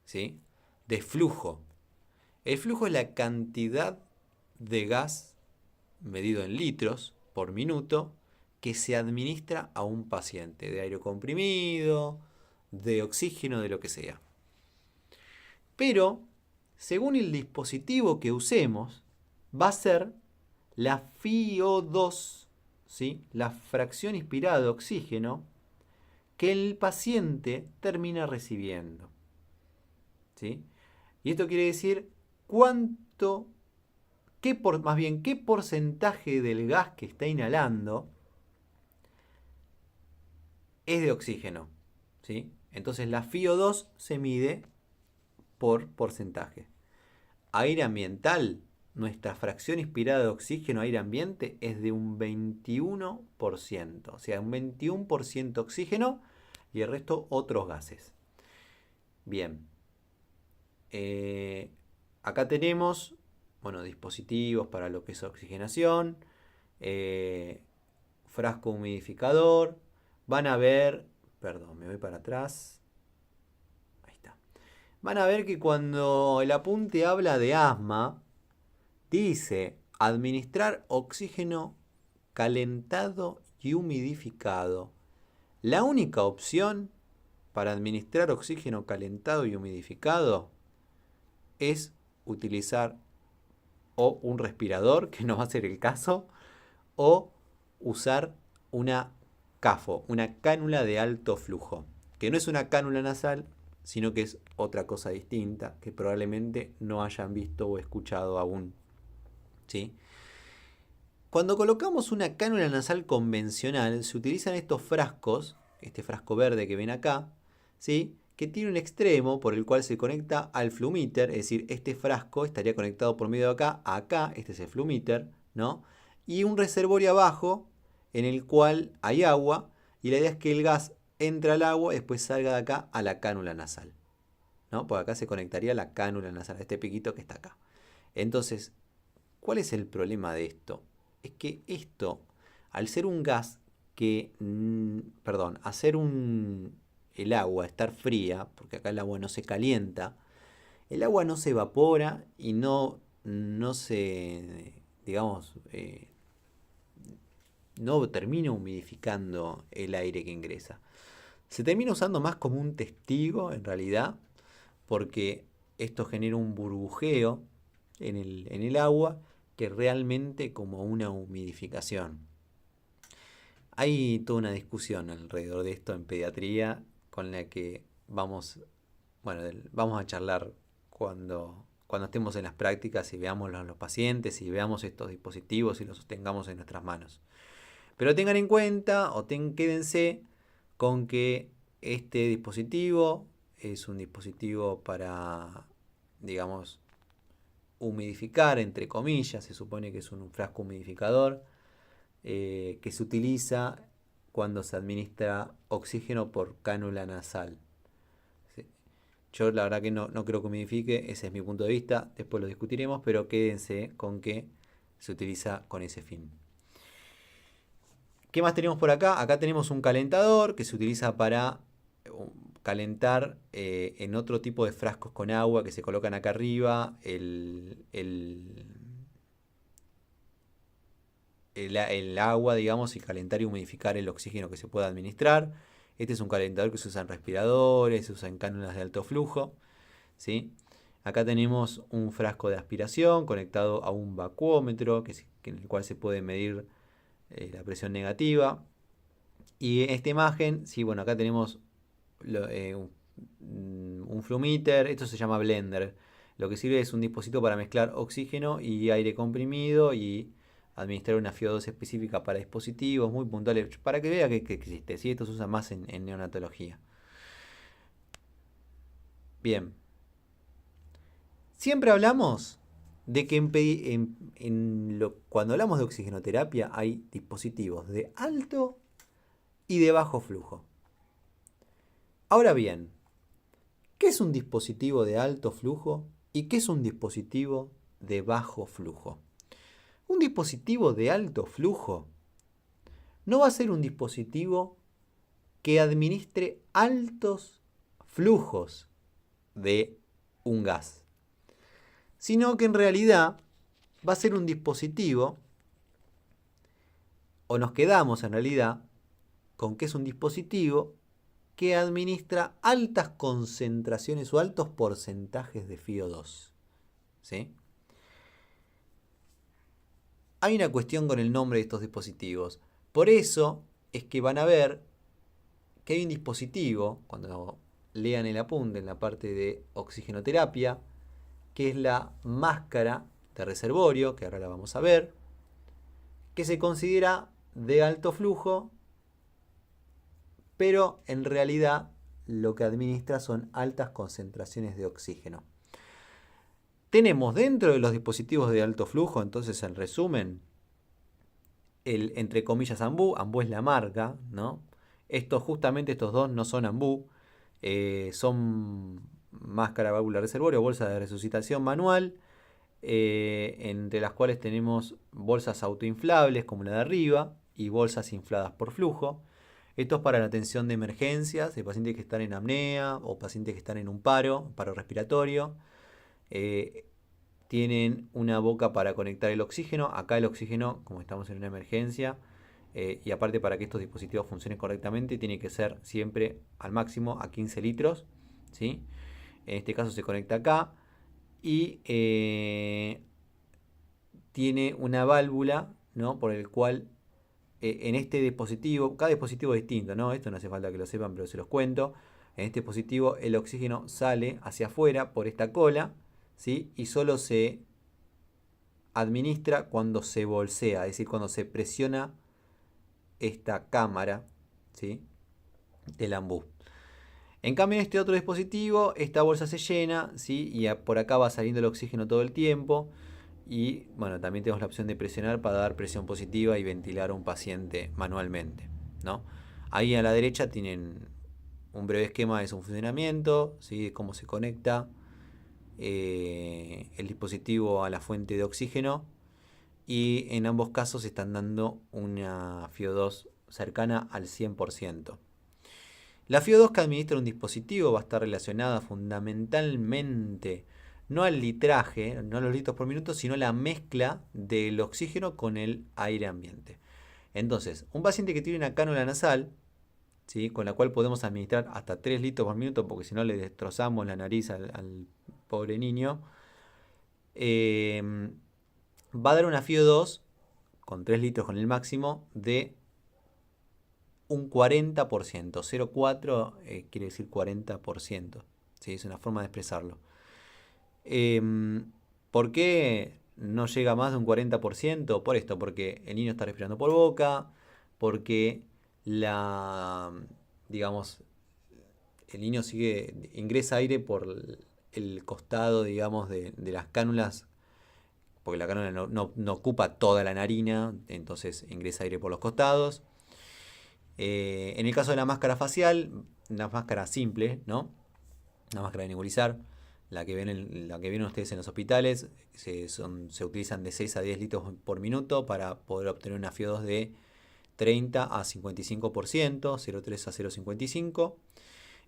¿Sí? De flujo. El flujo es la cantidad de gas medido en litros, por minuto que se administra a un paciente, de aire comprimido, de oxígeno, de lo que sea. Pero, según el dispositivo que usemos, va a ser la FiO2, ¿sí? La fracción inspirada de oxígeno, que el paciente termina recibiendo, ¿sí? Y esto quiere decir qué porcentaje del gas que está inhalando es de oxígeno, ¿sí? Entonces la FiO2 se mide por porcentaje. Aire ambiental, nuestra fracción inspirada de oxígeno aire ambiente es de un 21%, o sea, un 21% oxígeno y el resto otros gases. Bien, acá tenemos, bueno, dispositivos para lo que es oxigenación, frasco humidificador, van a ver, perdón, me voy para atrás, ahí está, van a ver que cuando el apunte habla de asma, dice administrar oxígeno calentado y humidificado. La única opción para administrar oxígeno calentado y humidificado es utilizar o un respirador, que no va a ser el caso, o usar una CAFO, una cánula de alto flujo, que no es una cánula nasal, sino que es otra cosa distinta, que probablemente no hayan visto o escuchado aún. ¿Sí? Cuando colocamos una cánula nasal convencional, se utilizan estos frascos, este frasco verde que ven acá, ¿sí? Que tiene un extremo por el cual se conecta al flumíter, es decir, este frasco estaría conectado por medio de acá a acá, este es el flumíter, ¿no? Y un reservorio abajo en el cual hay agua, y la idea es que el gas entre al agua y después salga de acá a la cánula nasal, ¿no? Por acá se conectaría la cánula nasal, este piquito que está acá. Entonces, ¿cuál es el problema de esto? Es que esto, al ser un gas que, el agua estar fría, porque acá el agua no se calienta, el agua no se evapora y no se, digamos, no termina humidificando el aire que ingresa. Se termina usando más como un testigo, en realidad, porque esto genera un burbujeo en el agua que realmente como una humidificación. Hay toda una discusión alrededor de esto en pediatría con la que vamos a charlar cuando estemos en las prácticas y veamos los pacientes y veamos estos dispositivos y los tengamos en nuestras manos. Pero tengan en cuenta quédense con que este dispositivo es un dispositivo para, digamos, humidificar, entre comillas, se supone que es un frasco humidificador que se utiliza cuando se administra oxígeno por cánula nasal. ¿Sí? Yo la verdad que no creo que humidifique, ese es mi punto de vista, después lo discutiremos, pero quédense con que se utiliza con ese fin. ¿Qué más tenemos por acá? Acá tenemos un calentador que se utiliza para calentar en otro tipo de frascos con agua que se colocan acá arriba el agua, digamos, y calentar y humidificar el oxígeno que se pueda administrar. Este es un calentador que se usa en respiradores, se usa en cánulas de alto flujo, ¿sí? Acá tenemos un frasco de aspiración conectado a un vacuómetro en el cual se puede medir la presión negativa. Y en esta imagen, sí, bueno, acá tenemos un flumíter, esto se llama blender. Lo que sirve es un dispositivo para mezclar oxígeno y aire comprimido y administrar una FiO2 específica para dispositivos muy puntuales, para que vea que existe. ¿Sí? Esto se usa más en neonatología. Bien. Siempre hablamos de que cuando hablamos de oxigenoterapia hay dispositivos de alto y de bajo flujo. Ahora bien, ¿qué es un dispositivo de alto flujo y qué es un dispositivo de bajo flujo? Un dispositivo de alto flujo no va a ser un dispositivo que administre altos flujos de un gas, sino que en realidad va a ser un dispositivo o nos quedamos en realidad con que es un dispositivo que administra altas concentraciones o altos porcentajes de FiO2. ¿Sí? Hay una cuestión con el nombre de estos dispositivos. Por eso es que van a ver que hay un dispositivo, cuando lean el apunte en la parte de oxigenoterapia, que es la máscara de reservorio, que ahora la vamos a ver, que se considera de alto flujo, pero en realidad lo que administra son altas concentraciones de oxígeno. Tenemos dentro de los dispositivos de alto flujo, entonces en resumen, el entre comillas Ambu es la marca, ¿no? Justamente estos dos no son Ambu, son máscara válvula reservorio, bolsa de resucitación manual, entre las cuales tenemos bolsas autoinflables como la de arriba y bolsas infladas por flujo. Esto es para la atención de emergencias de pacientes que están en apnea o pacientes que están en un paro respiratorio. Tienen una boca para conectar el oxígeno. Acá el oxígeno, como estamos en una emergencia, y aparte para que estos dispositivos funcionen correctamente, tiene que ser siempre al máximo a 15 litros. ¿Sí? En este caso se conecta acá y tiene una válvula, ¿no? Por el cual en este dispositivo, cada dispositivo es distinto, ¿no? Esto no hace falta que lo sepan, pero se los cuento. En este dispositivo el oxígeno sale hacia afuera por esta cola, ¿sí? Y solo se administra cuando se bolsea, es decir, cuando se presiona esta cámara, ¿sí? Del AMBU. En cambio, en este otro dispositivo, esta bolsa se llena, ¿sí? Y por acá va saliendo el oxígeno todo el tiempo. Y bueno, también tenemos la opción de presionar para dar presión positiva y ventilar a un paciente manualmente, ¿no? Ahí a la derecha tienen un breve esquema de su funcionamiento, ¿sí? De cómo se conecta el dispositivo a la fuente de oxígeno. Y en ambos casos están dando una FiO2 cercana al 100%. La FiO2 que administra un dispositivo va a estar relacionada fundamentalmente no al litraje, no a los litros por minuto, sino a la mezcla del oxígeno con el aire ambiente. Entonces, un paciente que tiene una cánula nasal, ¿sí? Con la cual podemos administrar hasta 3 litros por minuto, porque si no le destrozamos la nariz al pobre niño, va a dar una FiO2 con 3 litros con el máximo de un 40%. 0,4 quiere decir 40%. ¿Sí? Es una forma de expresarlo. ¿Por qué no llega más de un 40%? Por esto, porque el niño está respirando por boca, porque digamos, el niño ingresa aire por el costado, digamos, de las cánulas, porque la cánula no ocupa toda la narina, entonces ingresa aire por los costados. En el caso de la máscara facial, una máscara simple, ¿no? Una máscara de nebulizar, la que ven ustedes en los hospitales, se utilizan de 6 a 10 litros por minuto para poder obtener una FiO2 de 30 a 55%, 0,3 a 0,55.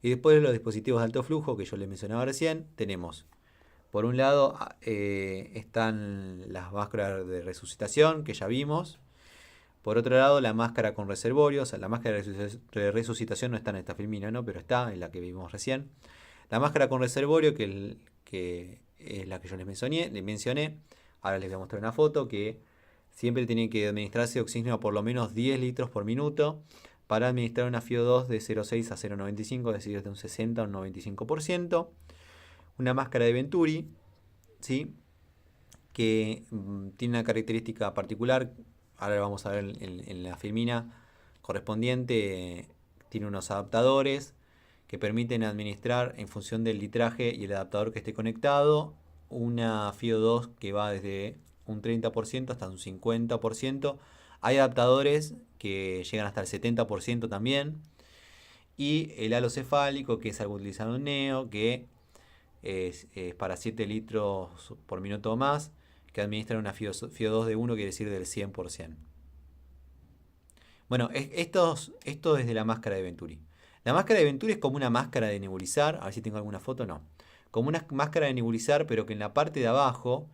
Y después de los dispositivos de alto flujo que yo les mencionaba recién, tenemos por un lado están las máscaras de resucitación que ya vimos. Por otro lado, la máscara con reservorios. La máscara de resucitación no está en esta filmina, ¿no? Pero está en la que vimos recién. La máscara con reservorio, que es la que yo les mencioné. Ahora les voy a mostrar una foto que siempre tiene que administrarse oxígeno a por lo menos 10 litros por minuto para administrar una FiO2 de 0,6 a 0,95, es decir, de un 60 a un 95%. Una máscara de Venturi, ¿sí? Que tiene una característica particular. Ahora vamos a ver en la filmina correspondiente. Tiene unos adaptadores que permiten administrar en función del litraje y el adaptador que esté conectado una FiO2 que va desde un 30% hasta un 50%. Hay adaptadores que llegan hasta el 70% también. Y el halo cefálico, que es algo utilizado en neo, que es para 7 litros por minuto o más, que administra una FiO2 de 1, quiere decir del 100%. Bueno, esto es de la máscara de Venturi. La máscara de Venturi es como una máscara de nebulizar, a ver si tengo alguna foto, no. Como una máscara de nebulizar, pero que en la parte de abajo,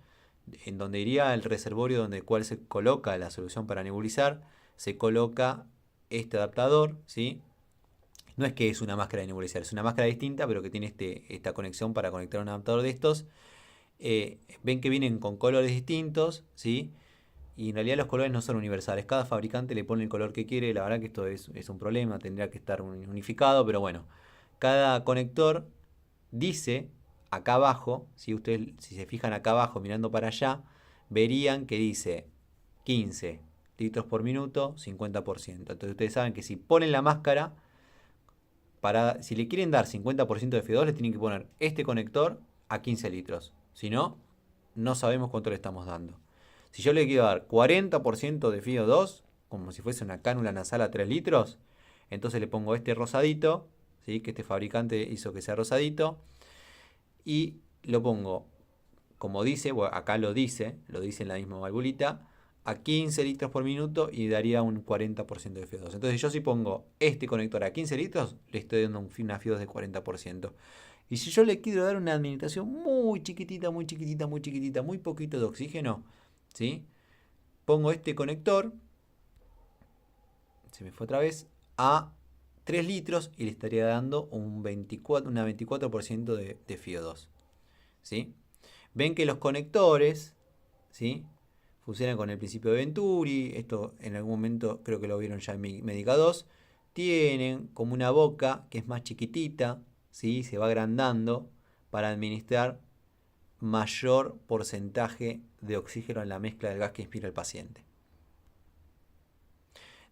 en donde iría el reservorio donde cual se coloca la solución para nebulizar, se coloca este adaptador, ¿sí? No es que es una máscara de nebulizar, es una máscara distinta, pero que tiene esta conexión para conectar un adaptador de estos. Ven que vienen con colores distintos, ¿sí? Y en realidad los colores no son universales. Cada fabricante le pone el color que quiere. La verdad que esto es un problema, tendría que estar unificado, pero bueno. Cada conector dice acá abajo, si ustedes si se fijan acá abajo mirando para allá, verían que dice 15 litros por minuto, 50%. Entonces ustedes saben que si ponen la máscara, si le quieren dar 50% de FIO2, le tienen que poner este conector a 15 litros. Si no, no sabemos cuánto le estamos dando. Si yo le quiero dar 40% de FIO2, como si fuese una cánula nasal a 3 litros, entonces le pongo este rosadito, ¿sí? Que este fabricante hizo que sea rosadito, y lo pongo, como dice, bueno, acá lo dice en la misma valvulita, a 15 litros por minuto y daría un 40% de FIO2. Entonces yo si pongo este conector a 15 litros, le estoy dando una FIO2 de 40%. Y si yo le quiero dar una administración muy chiquitita, muy chiquitita, muy chiquitita, muy poquito de oxígeno, ¿sí? Pongo este conector, se me fue otra vez, a 3 litros y le estaría dando una 24% de FIO2. ¿Sí? Ven que los conectores, ¿sí? Funcionan con el principio de Venturi. Esto en algún momento creo que lo vieron ya en Medica 2. Tienen como una boca que es más chiquitita, ¿sí? Se va agrandando para administrar mayor porcentaje de oxígeno en la mezcla del gas que inspira el paciente.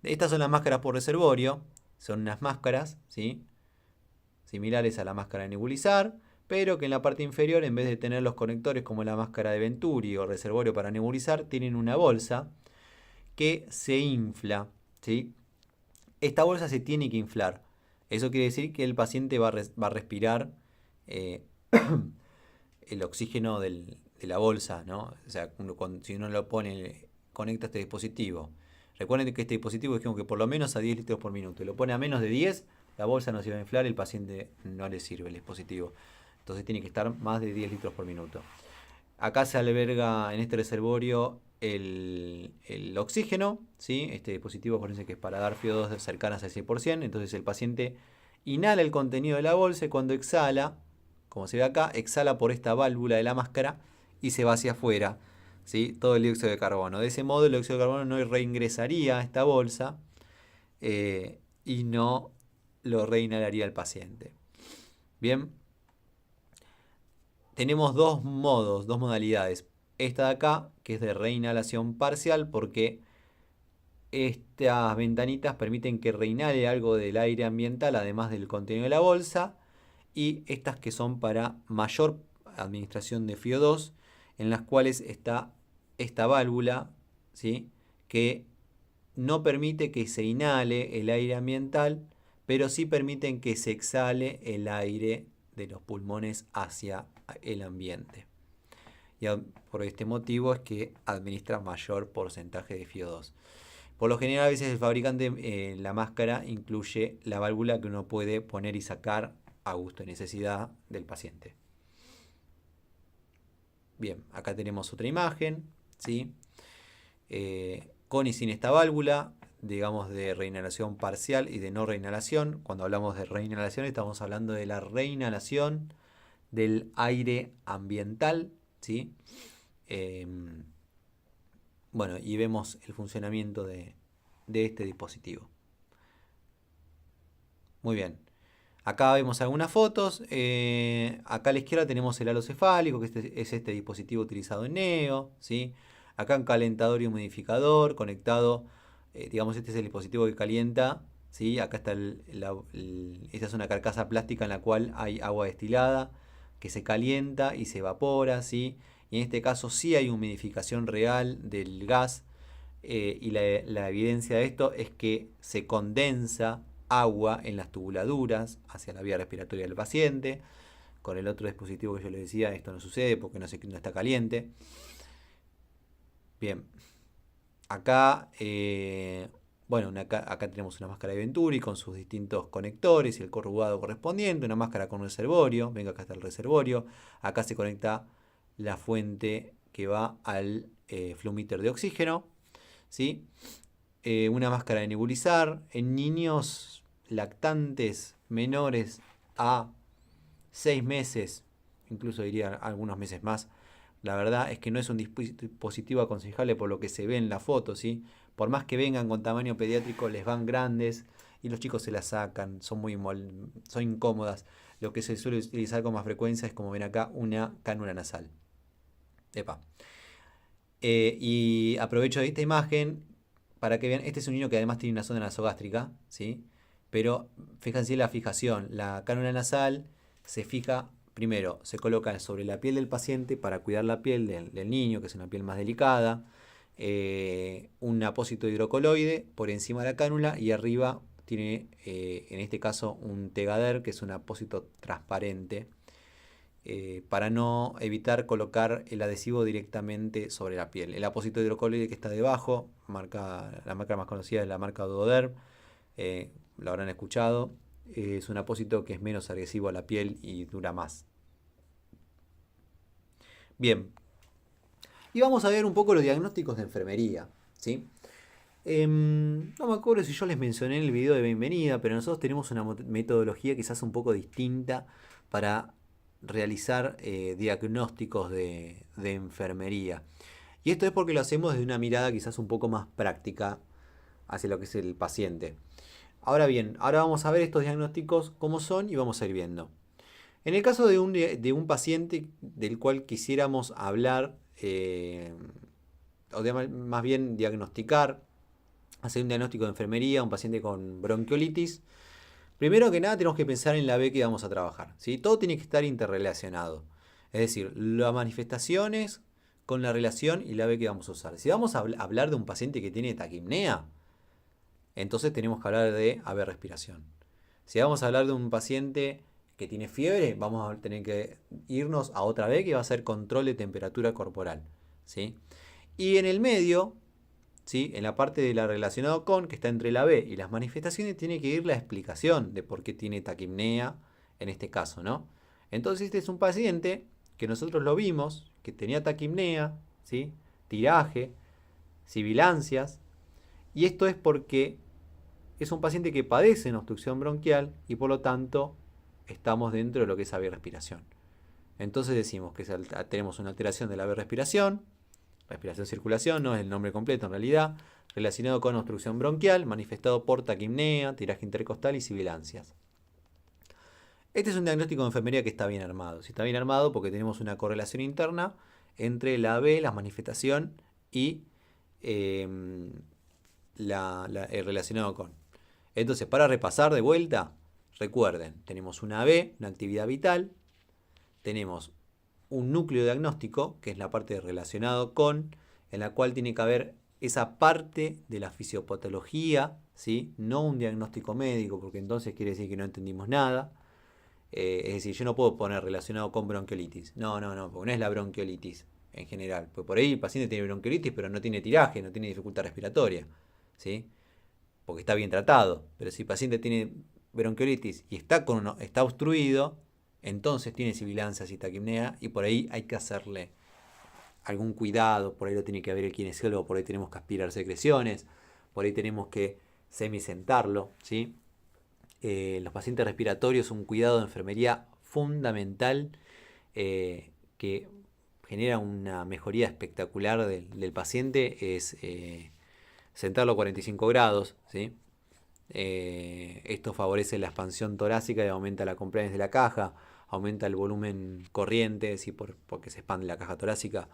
Estas son las máscaras por reservorio. Son unas máscaras, ¿sí? Similares a la máscara de nebulizar, pero que en la parte inferior, en vez de tener los conectores como la máscara de Venturi o reservorio para nebulizar, tienen una bolsa que se infla, ¿sí? Esta bolsa se tiene que inflar. Eso quiere decir que el paciente va a respirar el oxígeno de la bolsa, ¿no? O sea, si uno lo pone, conecta este dispositivo. Recuerden que este dispositivo es como que por lo menos a 10 litros por minuto. Y lo pone a menos de 10, la bolsa no se va a inflar, el paciente no le sirve el dispositivo. Entonces tiene que estar más de 10 litros por minuto. Acá se alberga en este reservorio el oxígeno, ¿sí? Este dispositivo parece que es para dar FIO2 cercanas al 100%. Entonces el paciente inhala el contenido de la bolsa y cuando exhala, como se ve acá, exhala por esta válvula de la máscara y se va hacia afuera, ¿sí? Todo el dióxido de carbono. De ese modo el dióxido de carbono no reingresaría a esta bolsa y no lo reinhalaría el paciente. Bien, tenemos dos modos, dos modalidades. Esta de acá, que es de reinhalación parcial, porque estas ventanitas permiten que reinhale algo del aire ambiental, además del contenido de la bolsa. Y estas que son para mayor administración de FIO2, en las cuales está esta válvula, ¿sí? Que no permite que se inhale el aire ambiental, pero sí permiten que se exhale el aire de los pulmones hacia el ambiente. Y por este motivo es que administra mayor porcentaje de FIO2. Por lo general, a veces el fabricante en la máscara incluye la válvula que uno puede poner y sacar a gusto y necesidad del paciente. Bien, acá tenemos otra imagen, ¿sí? Con y sin esta válvula, digamos de reinhalación parcial y de no reinhalación. Cuando hablamos de reinhalación estamos hablando de la reinhalación del aire ambiental, ¿sí? Bueno, y vemos el funcionamiento de este dispositivo. Muy bien. Acá vemos algunas fotos. Acá a la izquierda tenemos el halo cefálico, que es este dispositivo utilizado en NEO, ¿sí? Acá un calentador y humidificador conectado. Digamos, este es el dispositivo que calienta, ¿sí? Acá está esta es una carcasa plástica en la cual hay agua destilada que se calienta y se evapora, ¿sí? Y en este caso sí hay humidificación real del gas. Y la evidencia de esto es que se condensa agua en las tubuladuras hacia la vía respiratoria del paciente. Con el otro dispositivo que yo les decía, esto no sucede porque no está caliente. Bien, acá, bueno, acá tenemos una máscara de Venturi con sus distintos conectores y el corrugado correspondiente, una máscara con reservorio. Venga, acá está el reservorio. Acá se conecta la fuente que va al flumíter de oxígeno, ¿sí? una máscara de nebulizar. En niños lactantes menores a 6 meses, incluso diría algunos meses más, la verdad es que no es un dispositivo aconsejable por lo que se ve en la foto, ¿sí? Por más que vengan con tamaño pediátrico, les van grandes y los chicos se las sacan, son incómodas. Lo que se suele utilizar con más frecuencia es, como ven acá, una cánula nasal. Epa. Y aprovecho de esta imagen para que vean, este es un niño que además tiene una zona nasogástrica, ¿sí? Pero fíjense la fijación, la cánula nasal se fija, primero, se coloca sobre la piel del paciente para cuidar la piel del niño, que es una piel más delicada, un apósito hidrocoloide por encima de la cánula y arriba tiene, en este caso, un tegader, que es un apósito transparente, para no evitar colocar el adhesivo directamente sobre la piel. El apósito hidrocoloide que está debajo, la marca más conocida es la marca Duoderm, lo habrán escuchado, es un apósito que es menos adhesivo a la piel y dura más. Bien, y vamos a ver un poco los diagnósticos de enfermería, ¿sí? No me acuerdo si yo les mencioné en el video de bienvenida, pero nosotros tenemos una metodología quizás un poco distinta para realizar diagnósticos de enfermería. Y esto es porque lo hacemos desde una mirada quizás un poco más práctica hacia lo que es el paciente. Ahora bien, ahora vamos a ver estos diagnósticos cómo son y vamos a ir viendo. En el caso de un paciente del cual quisiéramos hablar, o más bien diagnosticar, hacer un diagnóstico de enfermería, un paciente con bronquiolitis, primero que nada tenemos que pensar en la B que vamos a trabajar, ¿sí? Todo tiene que estar interrelacionado. Es decir, las manifestaciones con la relación y la B que vamos a usar. Si vamos a hablar de un paciente que tiene taquipnea, entonces tenemos que hablar de AB respiración. Si vamos a hablar de un paciente que tiene fiebre, vamos a tener que irnos a otra B que va a ser control de temperatura corporal, ¿sí? Y en el medio, ¿sí? En la parte de la relacionado con, que está entre la B y las manifestaciones, tiene que ir la explicación de por qué tiene taquipnea en este caso, ¿no? Entonces este es un paciente que nosotros lo vimos, que tenía taquipnea, ¿sí? Tiraje, sibilancias, y esto es porque es un paciente que padece en obstrucción bronquial y por lo tanto estamos dentro de lo que es AV respiración. Entonces decimos que tenemos una alteración de la AV respiración, circulación, no es el nombre completo en realidad, relacionado con obstrucción bronquial, manifestado por taquipnea, tiraje intercostal y sibilancias. Este es un diagnóstico de enfermería que está bien armado. Si está bien armado porque tenemos una correlación interna entre la AB, la manifestación y el relacionado con. Entonces, para repasar de vuelta, recuerden, tenemos una AB, una actividad vital, tenemos un núcleo diagnóstico, que es la parte de relacionado con, en la cual tiene que haber esa parte de la fisiopatología, ¿sí? No un diagnóstico médico, porque entonces quiere decir que no entendimos nada. Es decir, yo no puedo poner relacionado con bronquiolitis. No, porque no es la bronquiolitis en general. Pues por ahí el paciente tiene bronquiolitis, pero no tiene tiraje, no tiene dificultad respiratoria, ¿sí? Porque está bien tratado. Pero si el paciente tiene bronquiolitis y está obstruido, entonces tiene sibilancias y taquipnea y por ahí hay que hacerle algún cuidado, por ahí lo tiene que ver el kinesiólogo, por ahí tenemos que aspirar secreciones, por ahí tenemos que semisentarlo, ¿sí? Los pacientes respiratorios, un cuidado de enfermería fundamental que genera una mejoría espectacular del paciente es sentarlo a 45 grados, ¿sí? Esto favorece la expansión torácica y aumenta la compliance de la caja, aumenta el volumen corriente, ¿sí? Porque se expande la caja torácica.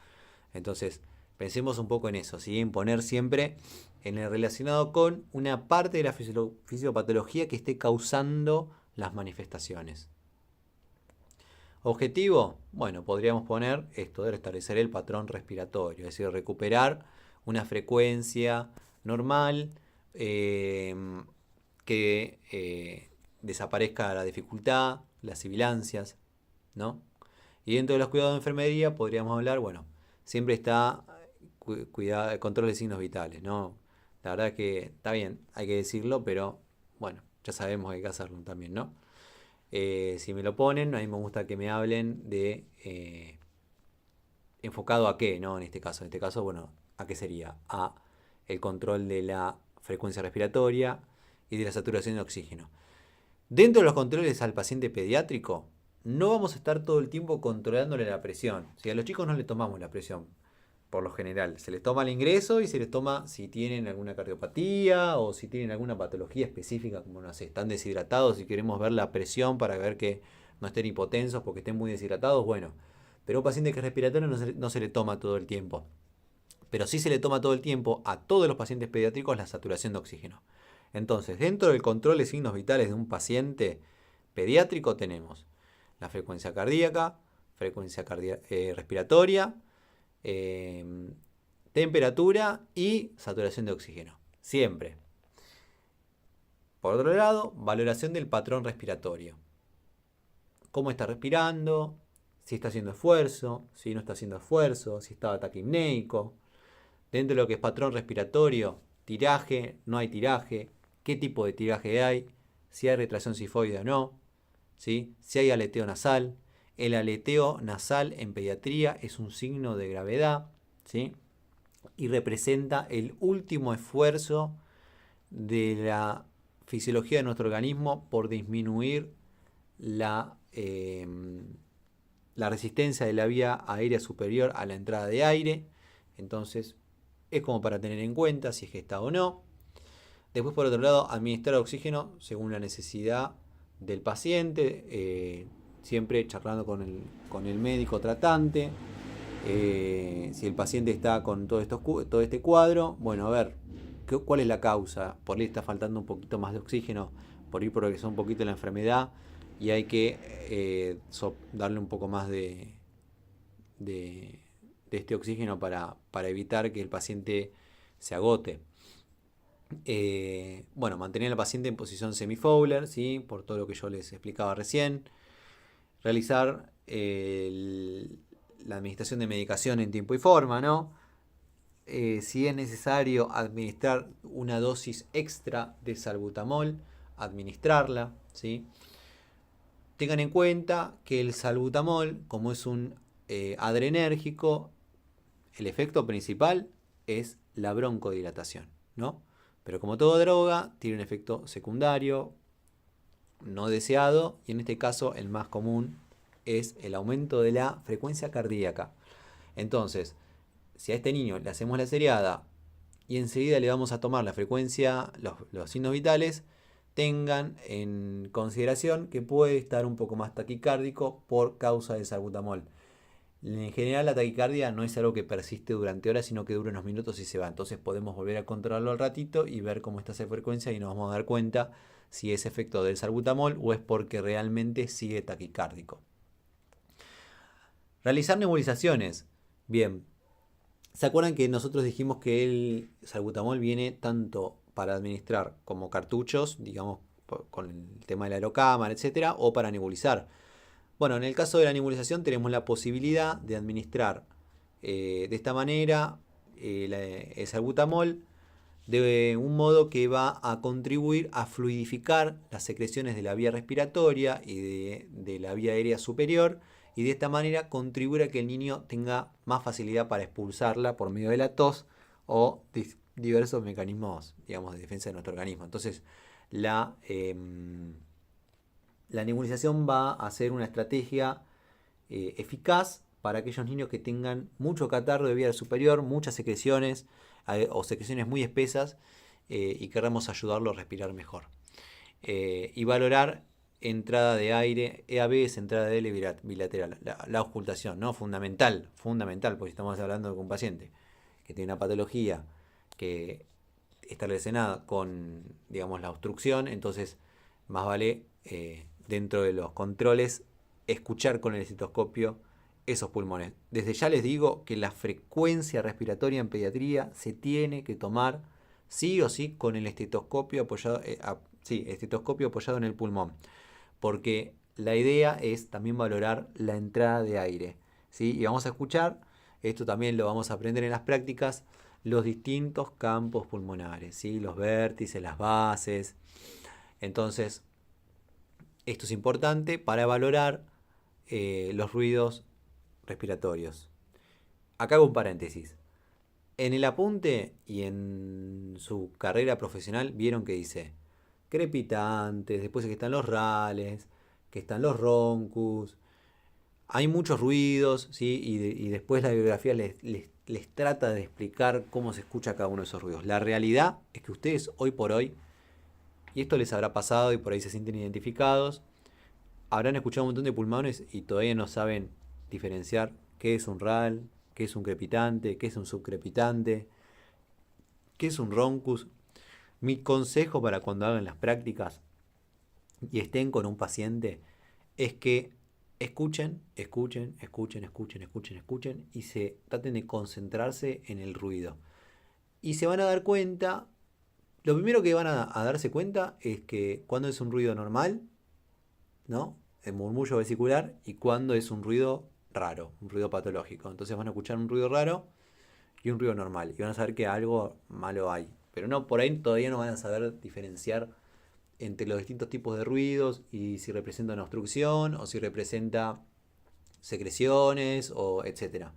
Entonces, pensemos un poco en eso, ¿sí? En poner siempre en el relacionado con una parte de la fisiopatología que esté causando las manifestaciones. Objetivo, bueno, podríamos poner esto de restablecer el patrón respiratorio, es decir, recuperar una frecuencia normal, que desaparezca la dificultad, las sibilancias, ¿no? Y dentro de los cuidados de enfermería podríamos hablar, bueno, siempre está control de signos vitales, ¿no? La verdad que está bien, hay que decirlo, pero bueno, ya sabemos que hay que hacerlo también, ¿no? Si me lo ponen, a mí me gusta que me hablen de enfocado a qué, ¿no? En este caso, bueno, ¿a qué sería? A el control de la frecuencia respiratoria y de la saturación de oxígeno. Dentro de los controles al paciente pediátrico, no vamos a estar todo el tiempo controlándole la presión. Si a los chicos no le tomamos la presión, por lo general, se les toma el ingreso y se les toma si tienen alguna cardiopatía o si tienen alguna patología específica, como no sé, están deshidratados y queremos ver la presión para ver que no estén hipotensos porque estén muy deshidratados, bueno. Pero a un paciente que es respiratorio no se le toma todo el tiempo. Pero sí se le toma todo el tiempo a todos los pacientes pediátricos la saturación de oxígeno. Entonces, dentro del control de signos vitales de un paciente pediátrico tenemos la frecuencia cardíaca, respiratoria, temperatura y saturación de oxígeno. Siempre. Por otro lado, valoración del patrón respiratorio. Cómo está respirando, si está haciendo esfuerzo, si no está haciendo esfuerzo, si está taquipneico. Dentro de lo que es patrón respiratorio, tiraje, no hay tiraje, qué tipo de tiraje hay, si hay retracción sifoide o no, ¿sí? Si hay aleteo nasal. El aleteo nasal en pediatría es un signo de gravedad, ¿sí? Y representa el último esfuerzo de la fisiología de nuestro organismo por disminuir la resistencia de la vía aérea superior a la entrada de aire. Entonces es como para tener en cuenta si es que está o no. Después, por otro lado, administrar oxígeno según la necesidad del paciente, siempre charlando con el médico tratante. Si el paciente está con todo este cuadro, bueno, a ver, ¿cuál es la causa? Por ahí está faltando un poquito más de oxígeno, por ahí progresó un poquito la enfermedad y hay que darle un poco más de este oxígeno para evitar que el paciente se agote. Bueno, mantener al paciente en posición semi-Fowler, ¿sí? Por todo lo que yo les explicaba recién. Realizar la administración de medicación en tiempo y forma, ¿no? Si es necesario administrar una dosis extra de salbutamol, administrarla, ¿sí? Tengan en cuenta que el salbutamol, como es un adrenérgico, el efecto principal es la broncodilatación, ¿no? Pero como toda droga, tiene un efecto secundario no deseado y en este caso el más común es el aumento de la frecuencia cardíaca. Entonces, si a este niño le hacemos la seriada y enseguida le vamos a tomar la frecuencia, los signos vitales, tengan en consideración que puede estar un poco más taquicárdico por causa del salbutamol. En general la taquicardia no es algo que persiste durante horas, sino que dura unos minutos y se va. Entonces podemos volver a controlarlo al ratito y ver cómo está esa frecuencia y nos vamos a dar cuenta si es efecto del salbutamol o es porque realmente sigue taquicárdico. Realizar nebulizaciones. Bien, ¿se acuerdan que nosotros dijimos que el salbutamol viene tanto para administrar como cartuchos, digamos, con el tema de la aerocámara, etcétera, o para nebulizar? Bueno, en el caso de la nebulización tenemos la posibilidad de administrar de esta manera el salbutamol de un modo que va a contribuir a fluidificar las secreciones de la vía respiratoria y de la vía aérea superior y de esta manera contribuir a que el niño tenga más facilidad para expulsarla por medio de la tos o diversos mecanismos, digamos, de defensa de nuestro organismo. Entonces, la nebulización va a ser una estrategia eficaz para aquellos niños que tengan mucho catarro de vía superior, muchas secreciones o secreciones muy espesas y queramos ayudarlo a respirar mejor. Y valorar entrada de aire, EAB es entrada de aire bilateral, la auscultación, ¿no? Fundamental, porque estamos hablando de un paciente que tiene una patología que está relacionada con, digamos, la obstrucción, entonces más vale dentro de los controles escuchar con el estetoscopio esos pulmones. Desde ya les digo que la frecuencia respiratoria en pediatría se tiene que tomar sí o sí con el estetoscopio apoyado, estetoscopio apoyado en el pulmón, porque la idea es también valorar la entrada de aire, ¿sí? Y vamos a escuchar, esto también lo vamos a aprender en las prácticas, los distintos campos pulmonares, ¿sí? Los vértices, las bases. Entonces, esto es importante para valorar los ruidos respiratorios. Acá hago un paréntesis. En el apunte y en su carrera profesional vieron que dice crepitantes, después que están los rales, que están los roncus, hay muchos ruidos, ¿sí? Y después la bibliografía les trata de explicar cómo se escucha cada uno de esos ruidos. La realidad es que ustedes hoy por hoy, y esto les habrá pasado y por ahí se sienten identificados, habrán escuchado un montón de pulmones y todavía no saben diferenciar qué es un RAL, qué es un crepitante, qué es un subcrepitante, qué es un roncus. Mi consejo para cuando hagan las prácticas y estén con un paciente es que escuchen, escuchen, escuchen, escuchen, escuchen, escuchen y se traten de concentrarse en el ruido. Y se van a dar cuenta, lo primero que van a darse cuenta es que cuando es un ruido normal, ¿no? El murmullo vesicular y cuando es un ruido raro, un ruido patológico. Entonces van a escuchar un ruido raro y un ruido normal y van a saber que algo malo hay. Pero no, por ahí todavía no van a saber diferenciar entre los distintos tipos de ruidos y si representa una obstrucción o si representa secreciones o etcétera.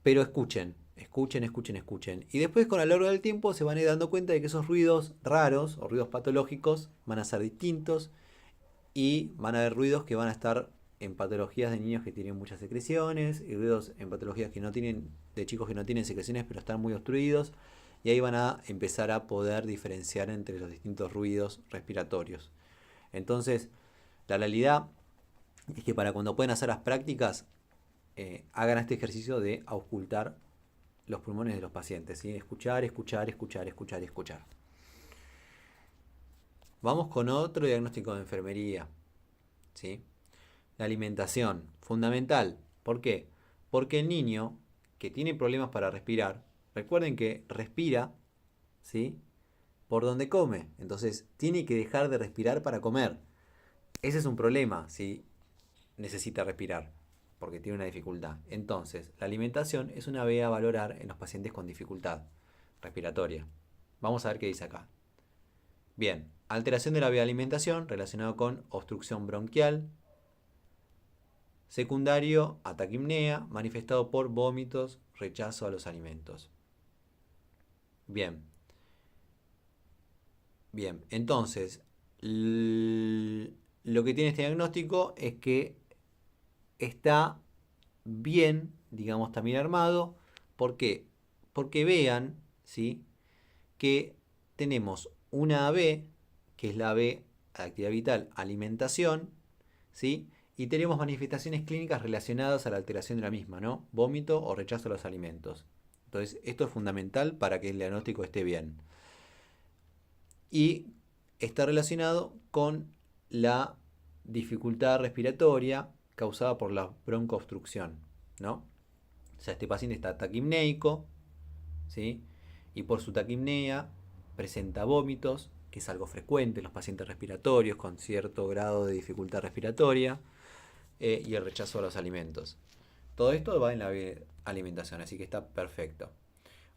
Pero escuchen, escuchen, escuchen, escuchen. Y después con a lo largo del tiempo se van a ir dando cuenta de que esos ruidos raros o ruidos patológicos van a ser distintos y van a haber ruidos que van a estar en patologías de niños que tienen muchas secreciones y ruidos en patologías que no tienen, de chicos que no tienen secreciones pero están muy obstruidos y ahí van a empezar a poder diferenciar entre los distintos ruidos respiratorios. Entonces, la realidad es que para cuando pueden hacer las prácticas, hagan este ejercicio de auscultar los pulmones de los pacientes, ¿sí? Escuchar, escuchar, escuchar, escuchar, escuchar. Vamos con otro diagnóstico de enfermería, ¿sí? La alimentación, fundamental. ¿Por qué? Porque el niño que tiene problemas para respirar, recuerden que respira, ¿sí? Por donde come. Entonces tiene que dejar de respirar para comer. Ese es un problema si necesita respirar, porque tiene una dificultad. Entonces, la alimentación es una vía a valorar en los pacientes con dificultad respiratoria. Vamos a ver qué dice acá. Bien, alteración de la vía de alimentación relacionado con obstrucción bronquial, secundario a taquipnea, manifestado por vómitos, rechazo a los alimentos. Bien, bien, entonces, lo que tiene este diagnóstico es que está bien, digamos, también armado. ¿Por qué? Porque vean, ¿sí? Que tenemos una AB, que es la AB, actividad vital, alimentación, ¿sí? Y tenemos manifestaciones clínicas relacionadas a la alteración de la misma, ¿no? Vómito o rechazo a los alimentos. Entonces, esto es fundamental para que el diagnóstico esté bien. Y está relacionado con la dificultad respiratoria causada por la broncoobstrucción, ¿no? O sea, este paciente está taquipneico, ¿sí? Y por su taquipnea presenta vómitos, que es algo frecuente en los pacientes respiratorios con cierto grado de dificultad respiratoria, y el rechazo a los alimentos. Todo esto va en la alimentación, así que está perfecto.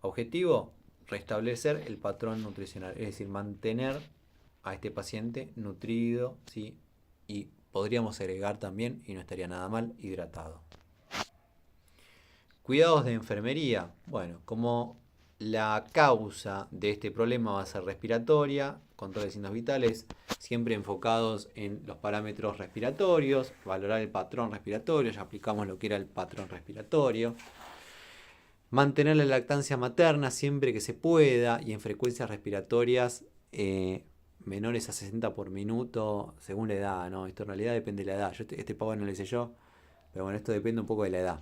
Objetivo, restablecer el patrón nutricional, es decir, mantener a este paciente nutrido, ¿sí? Y podríamos agregar también, y no estaría nada mal, hidratado. Cuidados de enfermería. Bueno, como la causa de este problema va a ser respiratoria, control de signos vitales, siempre enfocados en los parámetros respiratorios, valorar el patrón respiratorio, ya aplicamos lo que era el patrón respiratorio. Mantener la lactancia materna siempre que se pueda y en frecuencias respiratorias menores a 60 por minuto según la edad, ¿no? Esto en realidad depende de la edad. Este pavo no lo hice yo, pero bueno, esto depende un poco de la edad.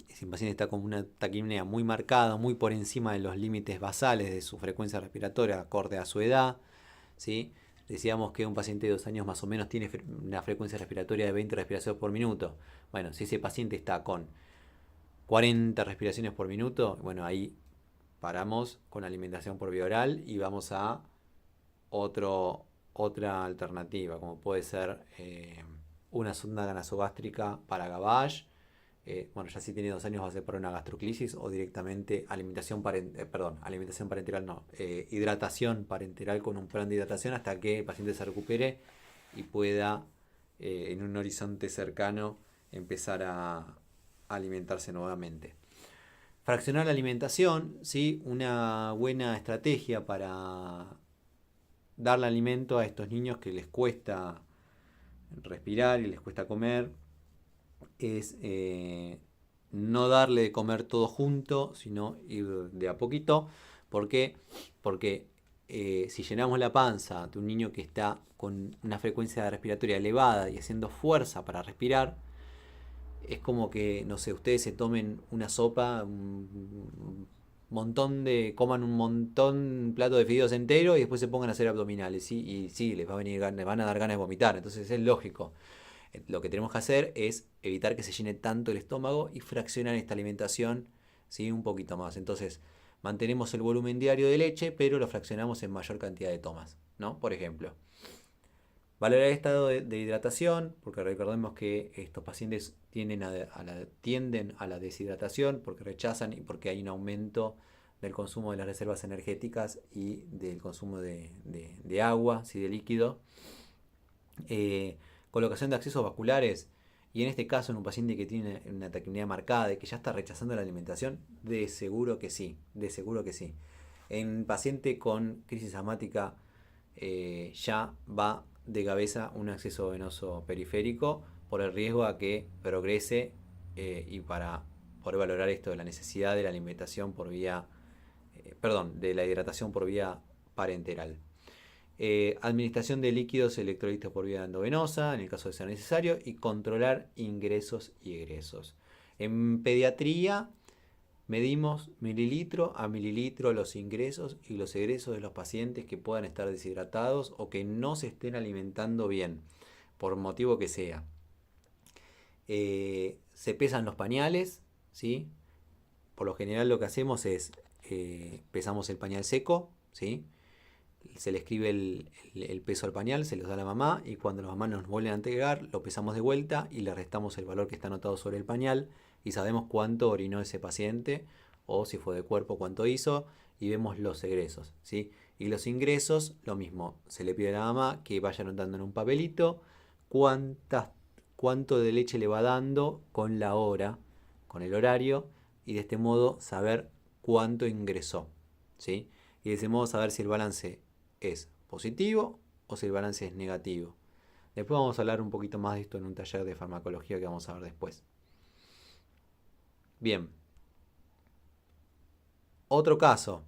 Si un paciente está con una taquipnea muy marcada, muy por encima de los límites basales de su frecuencia respiratoria acorde a su edad, ¿sí? Decíamos que un paciente de 2 años más o menos tiene una frecuencia respiratoria de 20 respiraciones por minuto. Bueno, si ese paciente está con 40 respiraciones por minuto, bueno, ahí paramos con alimentación por vía oral y vamos a otra alternativa, como puede ser una sonda nasogástrica para Gavage. Bueno, ya si tiene 2 años va a ser para una gastroclisis o directamente alimentación parenteral no, hidratación parenteral con un plan de hidratación hasta que el paciente se recupere y pueda en un horizonte cercano empezar a alimentarse nuevamente. Fraccionar la alimentación, ¿sí? Una buena estrategia para darle alimento a estos niños que les cuesta respirar y les cuesta comer es no darle de comer todo junto, sino ir de a poquito. ¿Por qué? Porque si llenamos la panza de un niño que está con una frecuencia respiratoria elevada y haciendo fuerza para respirar, es como que, no sé, ustedes se tomen una sopa, coman un montón, un plato de fideos entero y después se pongan a hacer abdominales, ¿sí? Y sí, les van a dar ganas de vomitar, entonces es lógico. Lo que tenemos que hacer es evitar que se llene tanto el estómago y fraccionar esta alimentación, ¿sí? Un poquito más. Entonces, mantenemos el volumen diario de leche, pero lo fraccionamos en mayor cantidad de tomas, ¿no? Por ejemplo, valorar el estado de hidratación, porque recordemos que estos pacientes tienden a la deshidratación porque rechazan y porque hay un aumento del consumo de las reservas energéticas y del consumo de agua, ¿sí? De líquido. Colocación de accesos vasculares, y en este caso en un paciente que tiene una taquipnea marcada y que ya está rechazando la alimentación, de seguro que sí, de seguro que sí. En paciente con crisis asmática ya va de cabeza un acceso venoso periférico por el riesgo a que progrese, y para poder valorar esto de la necesidad de la alimentación por vía, de la hidratación por vía parenteral. Administración de líquidos electrolitos por vía endovenosa, en el caso de ser necesario, y controlar ingresos y egresos. En pediatría medimos mililitro a mililitro los ingresos y los egresos de los pacientes que puedan estar deshidratados o que no se estén alimentando bien, por motivo que sea. Se pesan los pañales, ¿sí? Por lo general lo que hacemos es pesamos el pañal seco, ¿sí? Se le escribe el peso al pañal, se los da a la mamá y cuando la mamá nos vuelve a entregar lo pesamos de vuelta y le restamos el valor que está anotado sobre el pañal y sabemos cuánto orinó ese paciente o si fue de cuerpo cuánto hizo y vemos los egresos, ¿sí? Y los ingresos, lo mismo, se le pide a la mamá que vaya anotando en un papelito cuánto de leche le va dando con la hora, con el horario, y de este modo saber cuánto ingresó, ¿sí? Y de ese modo saber si el balance es positivo o si el balance es negativo. Después vamos a hablar un poquito más de esto en un taller de farmacología que vamos a ver después. Bien. Otro caso,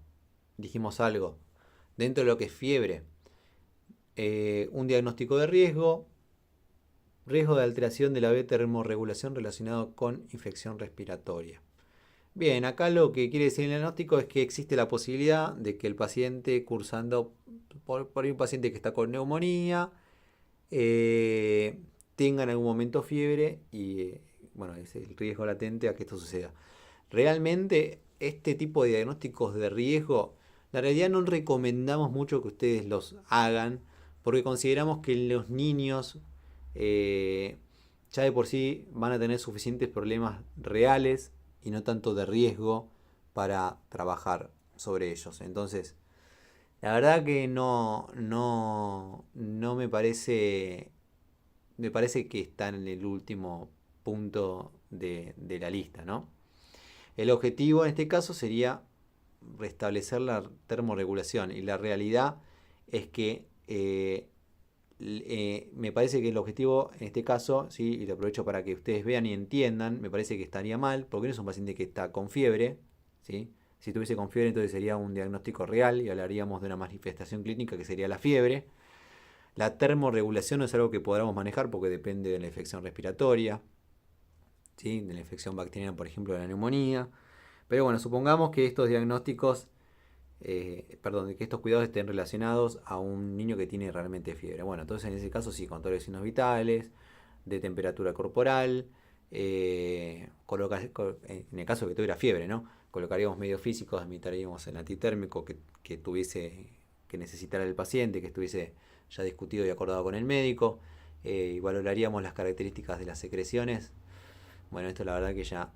dijimos algo, dentro de lo que es fiebre, un diagnóstico de riesgo de alteración de la termorregulación relacionado con infección respiratoria. Bien, acá lo que quiere decir el diagnóstico es que existe la posibilidad de que el paciente cursando por un paciente que está con neumonía tenga en algún momento fiebre y bueno, es el riesgo latente a que esto suceda. Realmente este tipo de diagnósticos de riesgo, la realidad no recomendamos mucho que ustedes los hagan porque consideramos que los niños ya de por sí van a tener suficientes problemas reales y no tanto de riesgo para trabajar sobre ellos. Entonces, la verdad que no me parece que están en el último punto de la lista, ¿no? El objetivo en este caso sería restablecer la termorregulación y la realidad es que me parece que el objetivo en este caso, ¿sí? Y lo aprovecho para que ustedes vean y entiendan, me parece que estaría mal, porque no es un paciente que está con fiebre, ¿sí? Si tuviese con fiebre entonces sería un diagnóstico real y hablaríamos de una manifestación clínica que sería la fiebre. La termorregulación no es algo que podamos manejar porque depende de la infección respiratoria, ¿sí? De la infección bacteriana, por ejemplo, de la neumonía. Pero bueno, supongamos que estos diagnósticos, de que estos cuidados estén relacionados a un niño que tiene realmente fiebre. Bueno, entonces en ese caso sí, control de signos vitales, de temperatura corporal, en el caso de que tuviera fiebre, ¿no? Colocaríamos medios físicos, admitiríamos el antitérmico que necesitara el paciente, que estuviese ya discutido y acordado con el médico, y valoraríamos las características de las secreciones. Bueno, esto la verdad que ya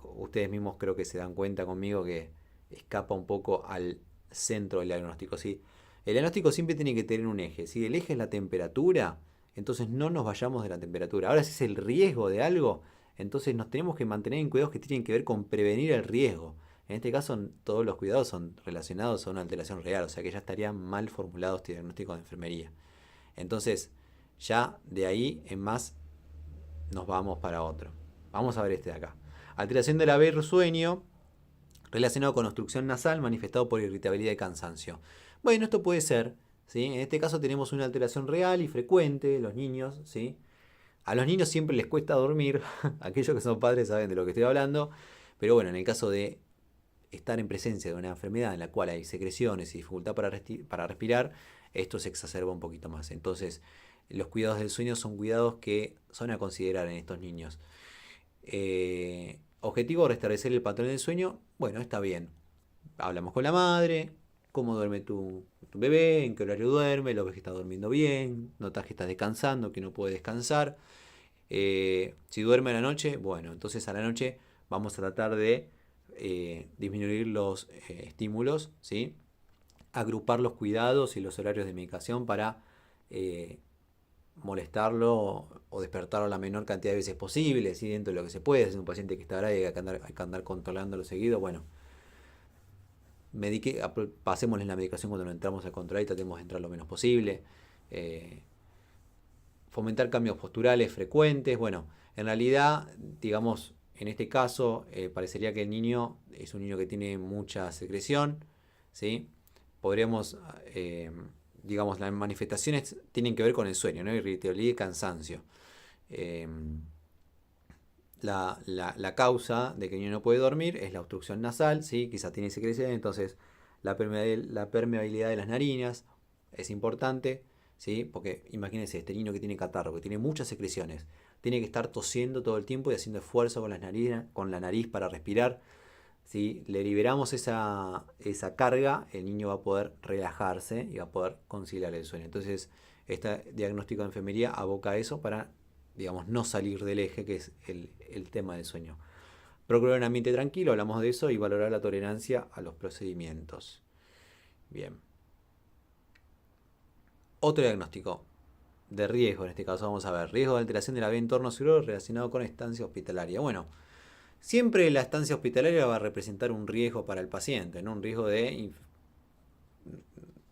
ustedes mismos creo que se dan cuenta conmigo que escapa un poco al centro del diagnóstico, ¿sí? El diagnóstico siempre tiene que tener un eje. Si el eje es la temperatura, entonces no nos vayamos de la temperatura. Ahora, si es el riesgo de algo, Entonces nos tenemos que mantener en cuidados que tienen que ver con prevenir el riesgo. En este caso, todos los cuidados son relacionados a una alteración real, o sea que ya estarían mal formulados este diagnóstico de enfermería. Entonces, ya de ahí en más nos vamos para otro. Vamos a ver este de acá. Alteración del haber sueño relacionado con obstrucción nasal manifestado por irritabilidad y cansancio. Bueno, esto puede ser, ¿sí? En este caso tenemos una alteración real y frecuente de los niños, ¿sí? A los niños siempre les cuesta dormir, aquellos que son padres saben de lo que estoy hablando, pero bueno, en el caso de estar en presencia de una enfermedad en la cual hay secreciones y dificultad para respirar, esto se exacerba un poquito más. Entonces, los cuidados del sueño son cuidados que son a considerar en estos niños. Objetivo, restablecer el patrón del sueño. Bueno, está bien. Hablamos con la madre, cómo duerme tu bebé, en qué horario duerme, lo ves que está durmiendo bien, notas que está descansando, que no puede descansar. Si duerme a la noche, bueno, entonces a la noche vamos a tratar de disminuir los estímulos, ¿sí? Agrupar los cuidados y los horarios de medicación para molestarlo o despertarlo la menor cantidad de veces posible, ¿sí? Dentro de lo que se puede. Si es un paciente que está grave y hay que andar controlándolo seguido, bueno, pasémosle la medicación cuando no entramos a controlar y tratemos de entrar lo menos posible. Fomentar cambios posturales frecuentes. Bueno, en realidad, digamos, en este caso, parecería que el niño es un niño que tiene mucha secreción, ¿sí? Podríamos, digamos, las manifestaciones tienen que ver con el sueño, ¿no? Irritabilidad y cansancio. La causa de que el niño no puede dormir es la obstrucción nasal, ¿sí? Quizá tiene secreción, entonces la permeabilidad de las narinas es importante, ¿sí? Porque imagínense, este niño que tiene catarro, que tiene muchas secreciones, tiene que estar tosiendo todo el tiempo y haciendo esfuerzo con la nariz para respirar. Si le liberamos esa carga, el niño va a poder relajarse y va a poder conciliar el sueño. Entonces, este diagnóstico de enfermería aboca a eso para, digamos, no salir del eje, que es el tema del sueño. Procurar un ambiente tranquilo, hablamos de eso, y valorar la tolerancia a los procedimientos. Bien. Otro diagnóstico de riesgo, en este caso vamos a ver, riesgo de alteración de la vida en entorno seguro relacionado con estancia hospitalaria. Bueno, siempre la estancia hospitalaria va a representar un riesgo para el paciente, ¿no? Un riesgo de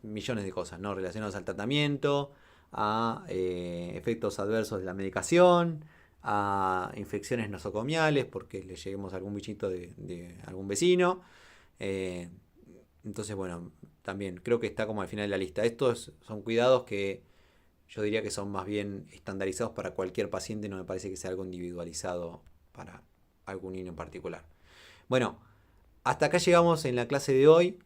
millones de cosas, ¿no? Relacionados al tratamiento, a efectos adversos de la medicación, a infecciones nosocomiales, porque le lleguemos a algún bichito de algún vecino. Entonces, bueno, también creo que está como al final de la lista. Estos son cuidados que yo diría que son más bien estandarizados para cualquier paciente, no me parece que sea algo individualizado para algún niño en particular. Bueno, hasta acá llegamos en la clase de hoy.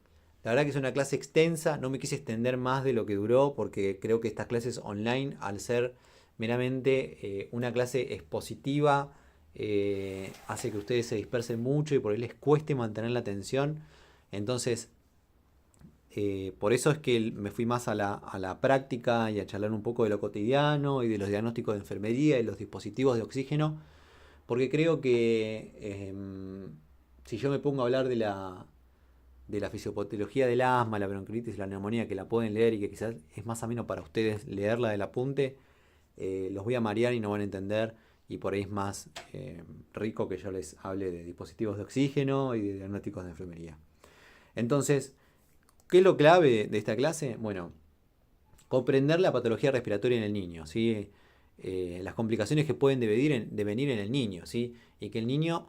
La verdad que es una clase extensa, no me quise extender más de lo que duró porque creo que estas clases online, al ser meramente una clase expositiva, hace que ustedes se dispersen mucho y por ahí les cueste mantener la atención. Entonces, por eso es que me fui más a la práctica y a charlar un poco de lo cotidiano y de los diagnósticos de enfermería y los dispositivos de oxígeno, porque creo que si yo me pongo a hablar de la fisiopatología del asma, la bronquiolitis, la neumonía, que la pueden leer y que quizás es más ameno para ustedes leerla del apunte, los voy a marear y no van a entender, y por ahí es más rico que yo les hable de dispositivos de oxígeno y de diagnósticos de enfermería. Entonces, ¿qué es lo clave de esta clase? Bueno, comprender la patología respiratoria en el niño, ¿sí? Las complicaciones que pueden devenir en el niño, ¿sí? Y que el niño,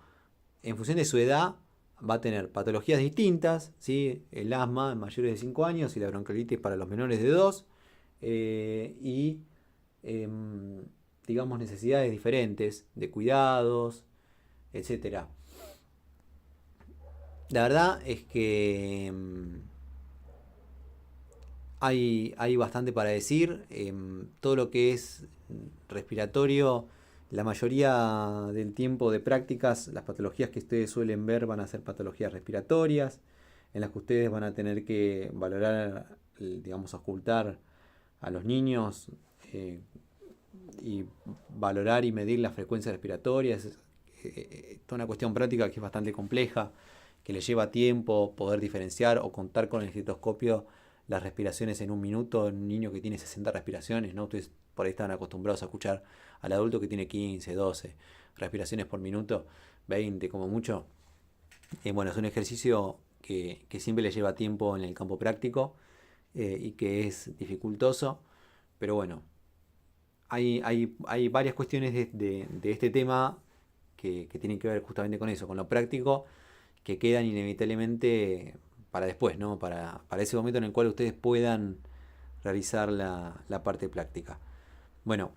en función de su edad, va a tener patologías distintas, ¿sí? El asma en mayores de 5 años y la bronquiolitis para los menores de 2, y digamos necesidades diferentes de cuidados, etcétera. La verdad es que hay bastante para decir. Todo lo que es respiratorio, la mayoría del tiempo de prácticas, las patologías que ustedes suelen ver van a ser patologías respiratorias, en las que ustedes van a tener que valorar, digamos, ocultar a los niños y valorar y medir la frecuencia respiratoria. Es toda una cuestión práctica que es bastante compleja, que le lleva tiempo poder diferenciar o contar con el estetoscopio las respiraciones en un minuto en un niño que tiene 60 respiraciones, ¿no? Ustedes por ahí están acostumbrados a escuchar al adulto que tiene 15, 12 respiraciones por minuto, 20 como mucho. Bueno, es un ejercicio que siempre le lleva tiempo en el campo práctico y que es dificultoso, pero bueno, hay varias cuestiones de este tema que tienen que ver justamente con eso, con lo práctico, que quedan inevitablemente para después, ¿no? Para ese momento en el cual ustedes puedan realizar la parte práctica. Bueno,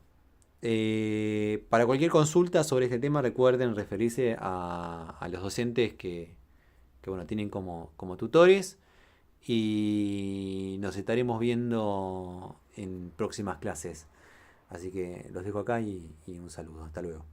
para cualquier consulta sobre este tema recuerden referirse a los docentes que, bueno, tienen como tutores y nos estaremos viendo en próximas clases. Así que los dejo acá y un saludo. Hasta luego.